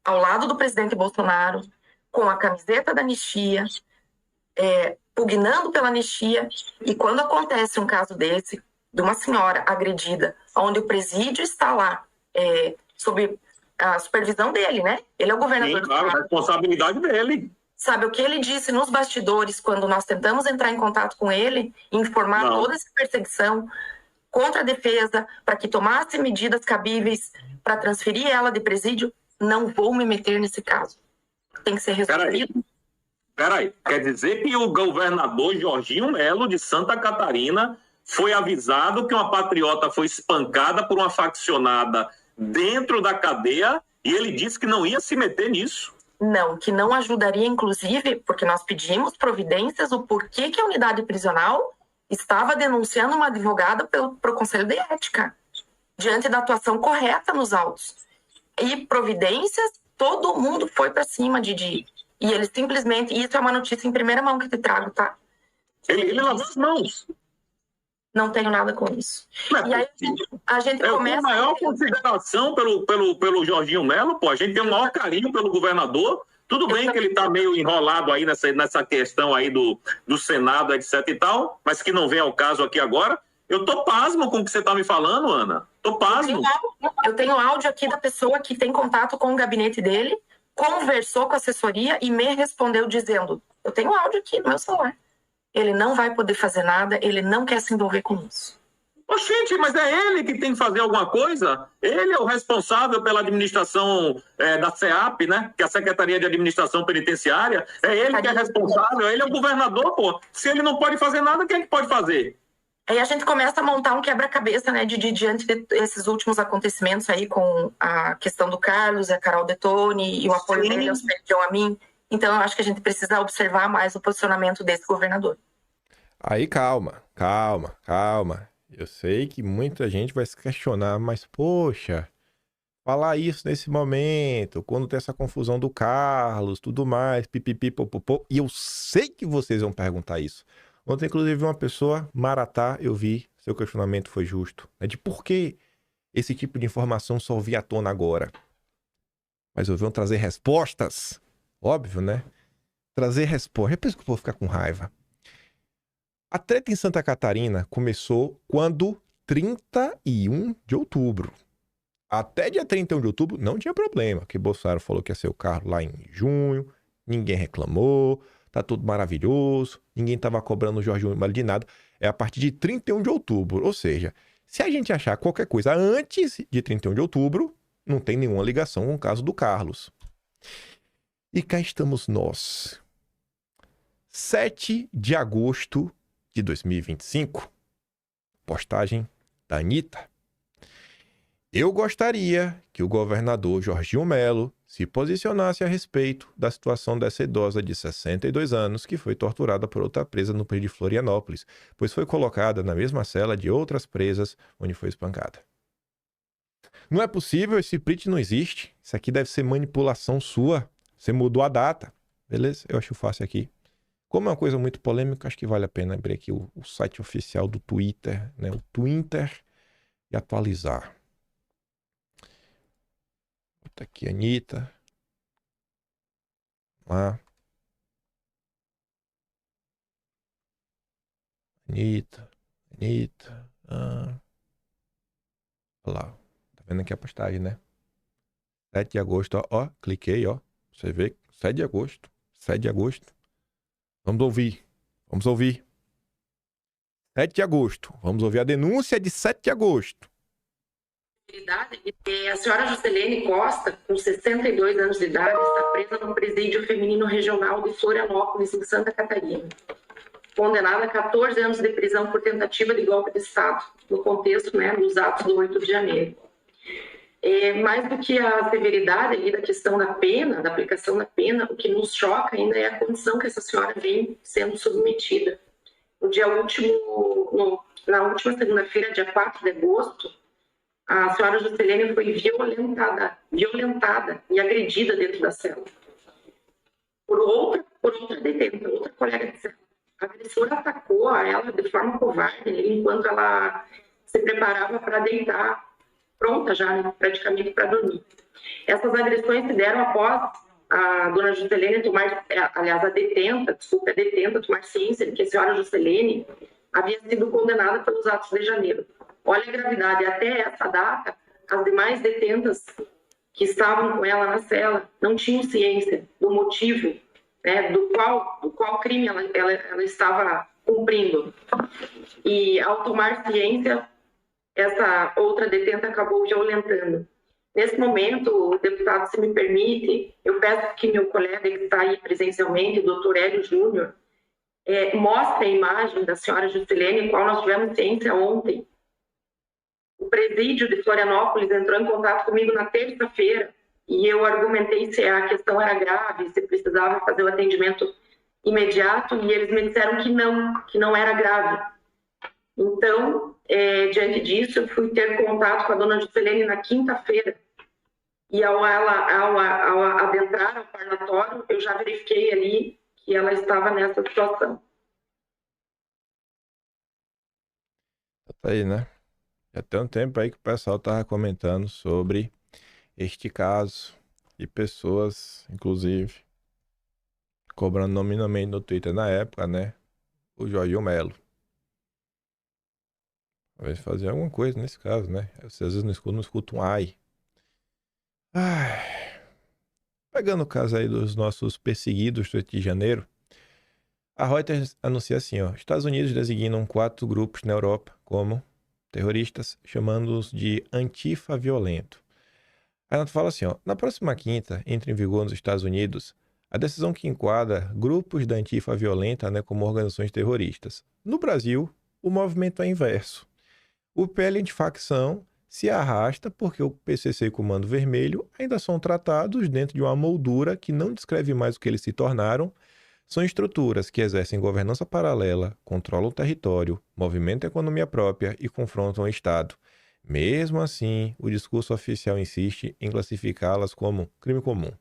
[SPEAKER 1] Ao lado do presidente Bolsonaro, com a camiseta da anistia, pugnando pela anistia, e quando acontece um caso desse, de uma senhora agredida, onde o presídio está lá, sob a supervisão dele, né? Ele é o governador.
[SPEAKER 22] Sim, claro, a responsabilidade dele.
[SPEAKER 1] Sabe o que ele disse nos bastidores, quando nós tentamos entrar em contato com ele, informar toda essa perseguição, contra a defesa, para que tomasse medidas cabíveis para transferir ela de presídio, não vou me meter nesse caso. Tem que ser resolvido.
[SPEAKER 22] Peraí, quer dizer que o governador Jorginho Melo, de Santa Catarina, foi avisado que uma patriota foi espancada por uma faccionada dentro da cadeia e ele disse que não ia se meter nisso?
[SPEAKER 1] Não, que não ajudaria, inclusive, porque nós pedimos providências, o porquê que a unidade prisional estava denunciando uma advogada para o Conselho de Ética, diante da atuação correta nos autos. E providências, todo mundo foi para cima, Didi. E ele simplesmente... Isso é uma notícia em primeira mão que te trago, tá?
[SPEAKER 22] Ele lavou as mãos.
[SPEAKER 1] Não tenho nada com isso. E aí a gente começa...
[SPEAKER 22] Eu tenho a maior consideração pelo Jorginho Melo, pô. A gente tem o maior carinho pelo governador. Tudo bem que ele está meio enrolado aí nessa questão aí do Senado, etc e tal, mas que não vem ao caso aqui agora. Eu tô pasmo com o que você tá me falando, Ana. Tô pasmo.
[SPEAKER 1] Eu tenho áudio aqui da pessoa que tem contato com o gabinete dele, conversou com a assessoria e me respondeu dizendo, eu tenho áudio aqui no meu celular. Ele não vai poder fazer nada, ele não quer se envolver com isso.
[SPEAKER 22] Oxente, mas é ele que tem que fazer alguma coisa? Ele é o responsável pela administração da SEAP, né? Que é a Secretaria de Administração Penitenciária. É ele que é responsável, ele é o governador, pô. Se ele não pode fazer nada, quem é que pode fazer?
[SPEAKER 1] Aí a gente começa a montar um quebra-cabeça, né, diante desses últimos acontecimentos aí, com a questão do Carlos, a Carol Detone e o apoio dele aos Perdião a mim. Então, eu acho que a gente precisa observar mais o posicionamento desse governador.
[SPEAKER 11] Aí, calma. Eu sei que muita gente vai se questionar, mas, poxa, falar isso nesse momento, quando tem essa confusão do Carlos, tudo mais, pipipi, popopô, e eu sei que vocês vão perguntar isso. Ontem, inclusive, uma pessoa, Maratá, eu vi, seu questionamento foi justo, né, de por que esse tipo de informação só via à tona agora. Mas eu venho trazer respostas, óbvio, né? Trazer respostas. É por isso que eu vou ficar com raiva. A treta em Santa Catarina começou quando 31 de outubro. Até dia 31 de outubro não tinha problema, que Bolsonaro falou que ia ser o carro lá em junho, ninguém reclamou, tá tudo maravilhoso, ninguém tava cobrando o Jorginho Melo de nada. É a partir de 31 de outubro, ou seja, se a gente achar qualquer coisa antes de 31 de outubro, não tem nenhuma ligação com o caso do Carlos. E cá estamos nós. 7 de agosto de 2025, postagem da Anitta. Eu gostaria que o governador Jorginho Melo se posicionasse a respeito da situação dessa idosa de 62 anos que foi torturada por outra presa no presídio de Florianópolis, pois foi colocada na mesma cela de outras presas onde foi espancada. Não é possível, esse print não existe. Isso aqui deve ser manipulação sua. Você mudou a data. Beleza? Eu acho fácil aqui. Como é uma coisa muito polêmica, acho que vale a pena abrir aqui o site oficial do Twitter, né? O Twitter, e atualizar. Bota aqui, Anitta. Lá. Anitta. Olha lá. Tá vendo aqui a postagem, né? 7 de agosto, ó. Cliquei, ó. Você vê, 7 de agosto. 7 de agosto. Vamos ouvir. 7 de agosto. Vamos ouvir a denúncia de 7 de agosto.
[SPEAKER 1] A senhora Juscelene Costa, com 62 anos de idade, está presa no presídio feminino regional de Florianópolis, em Santa Catarina. Condenada a 14 anos de prisão por tentativa de golpe de Estado, no contexto, né, dos atos do 8 de janeiro. Mais do que a severidade ali da questão da pena, da aplicação da pena, o que nos choca ainda é a condição que essa senhora vem sendo submetida. Na última segunda-feira, dia 4 de agosto, a senhora Juscelene foi violentada e agredida dentro da cela. Por outra detenta, outra colega de cela. A agressora atacou a ela de forma covarde, enquanto ela se preparava para deitar, pronta já, né, praticamente para dormir. Essas agressões se deram após a dona Juscelene a detenta tomar ciência de que a senhora Juscelene havia sido condenada pelos atos de janeiro. Olha a gravidade, até essa data, as demais detentas que estavam com ela na cela não tinham ciência do motivo, né, do qual crime ela estava cumprindo. E ao tomar ciência, essa outra detenta acabou violentando. Nesse momento, deputado, se me permite, eu peço que meu colega que está aí presencialmente, o doutor Hélio Júnior, mostre a imagem da senhora Juscelene, qual nós tivemos ciência ontem. O presídio de Florianópolis entrou em contato comigo na terça-feira e eu argumentei se a questão era grave, se precisava fazer o atendimento imediato, e eles me disseram que não era grave. Então, diante disso, eu fui ter contato com a dona Juscelene na quinta-feira, e ao adentrar ao parlatório, eu já verifiquei ali que ela estava nessa situação.
[SPEAKER 11] Tá aí, né? Já tem um tempo aí que o pessoal tava comentando sobre este caso e pessoas, inclusive, cobrando nominalmente no Twitter na época, né? O Jorginho Melo. Talvez fazer alguma coisa nesse caso, né? Você às vezes não escuta um ai. Ai. Pegando o caso aí dos nossos perseguidos do 8 de janeiro, a Reuters anuncia assim, ó: Estados Unidos designam 4 grupos na Europa como terroristas, chamando-os de Antifa violento. Aí ela fala assim, ó: na próxima quinta, entra em vigor nos Estados Unidos a decisão que enquadra grupos da Antifa violenta, né, como organizações terroristas. No Brasil, o movimento é inverso. O PL antifacção se arrasta porque o PCC e Comando Vermelho ainda são tratados dentro de uma moldura que não descreve mais o que eles se tornaram. São estruturas que exercem governança paralela, controlam o território, movimentam a economia própria e confrontam o Estado. Mesmo assim, o discurso oficial insiste em classificá-las como crime comum,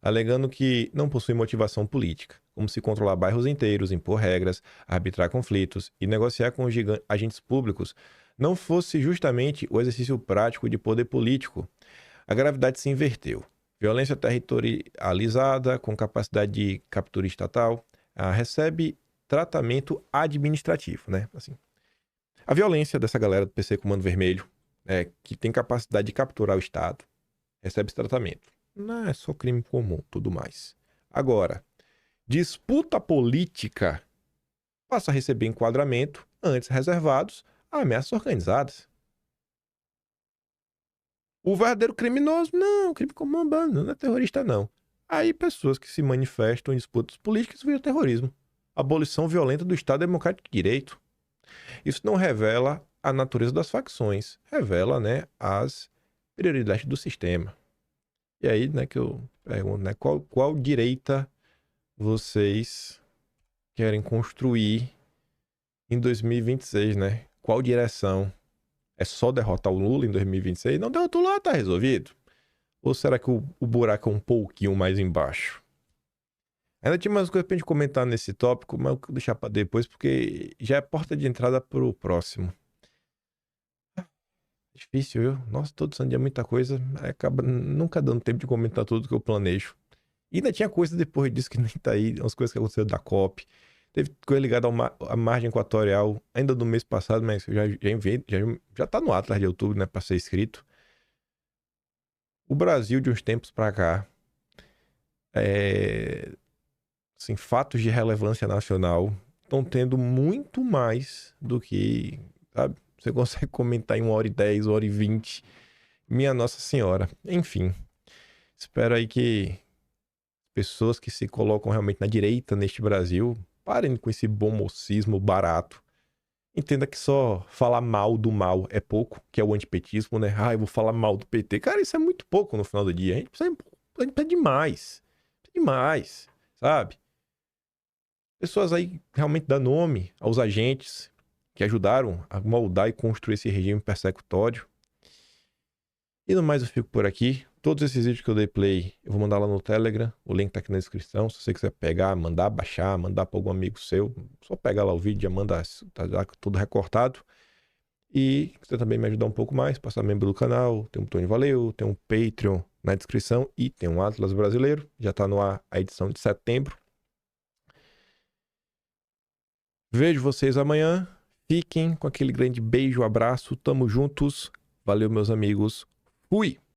[SPEAKER 11] alegando que não possui motivação política, como se controlar bairros inteiros, impor regras, arbitrar conflitos e negociar com os agentes públicos não fosse justamente o exercício prático de poder político. A gravidade se inverteu. Violência territorializada com capacidade de captura estatal recebe tratamento administrativo, né? Assim, a violência dessa galera do PC Comando Vermelho, que tem capacidade de capturar o Estado, recebe esse tratamento. Não é só crime comum, tudo mais. Agora, disputa política passa a receber enquadramento antes reservados a ameaças organizadas. O verdadeiro criminoso, não, crime comum não é terrorista, não. Aí pessoas que se manifestam em disputas políticas viram terrorismo. Abolição violenta do Estado Democrático de Direito. Isso não revela a natureza das facções, revela, né, as prioridades do sistema. E aí, né, que eu pergunto, né, qual direita vocês querem construir em 2026, né? Qual direção? É só derrotar o Lula em 2026? Não derrotou o Lula, tá resolvido? Ou será que o buraco é um pouquinho mais embaixo? Ainda tinha mais coisa pra gente comentar nesse tópico, mas eu vou deixar pra depois, porque já é porta de entrada pro próximo. Difícil, viu? Nossa, todo sangue é muita coisa. Acaba nunca dando tempo de comentar tudo que eu planejo. E ainda tinha coisa depois disso que nem tá aí. Umas coisas que aconteceram da COP. Teve coisa ligada à margem equatorial ainda do mês passado, mas eu já tá no Atlas de outubro, né, para ser escrito. O Brasil, de uns tempos para cá, assim, fatos de relevância nacional estão tendo muito mais do que, sabe, você consegue comentar em 1h10, 1h20. Minha Nossa Senhora. Enfim, espero aí que pessoas que se colocam realmente na direita neste Brasil parem com esse bom mocismo barato. Entenda que só falar mal do mal é pouco, que é o antipetismo, né? Eu vou falar mal do PT. Cara, isso é muito pouco no final do dia. A gente precisa demais. Demais, sabe? Pessoas aí realmente dão nome aos agentes que ajudaram a moldar e construir esse regime persecutório. E no mais eu fico por aqui. Todos esses vídeos que eu dei play, eu vou mandar lá no Telegram. O link tá aqui na descrição. Se você quiser pegar, mandar baixar, mandar para algum amigo seu, só pegar lá o vídeo, já manda, tá tudo recortado. E se você também me ajudar um pouco mais, passar membro do canal, tem um Tony Valeu, tem um Patreon na descrição e tem um Atlas Brasileiro. Já tá no ar a edição de setembro. Vejo vocês amanhã. Fiquem com aquele grande beijo, abraço. Tamo juntos. Valeu, meus amigos. Fui!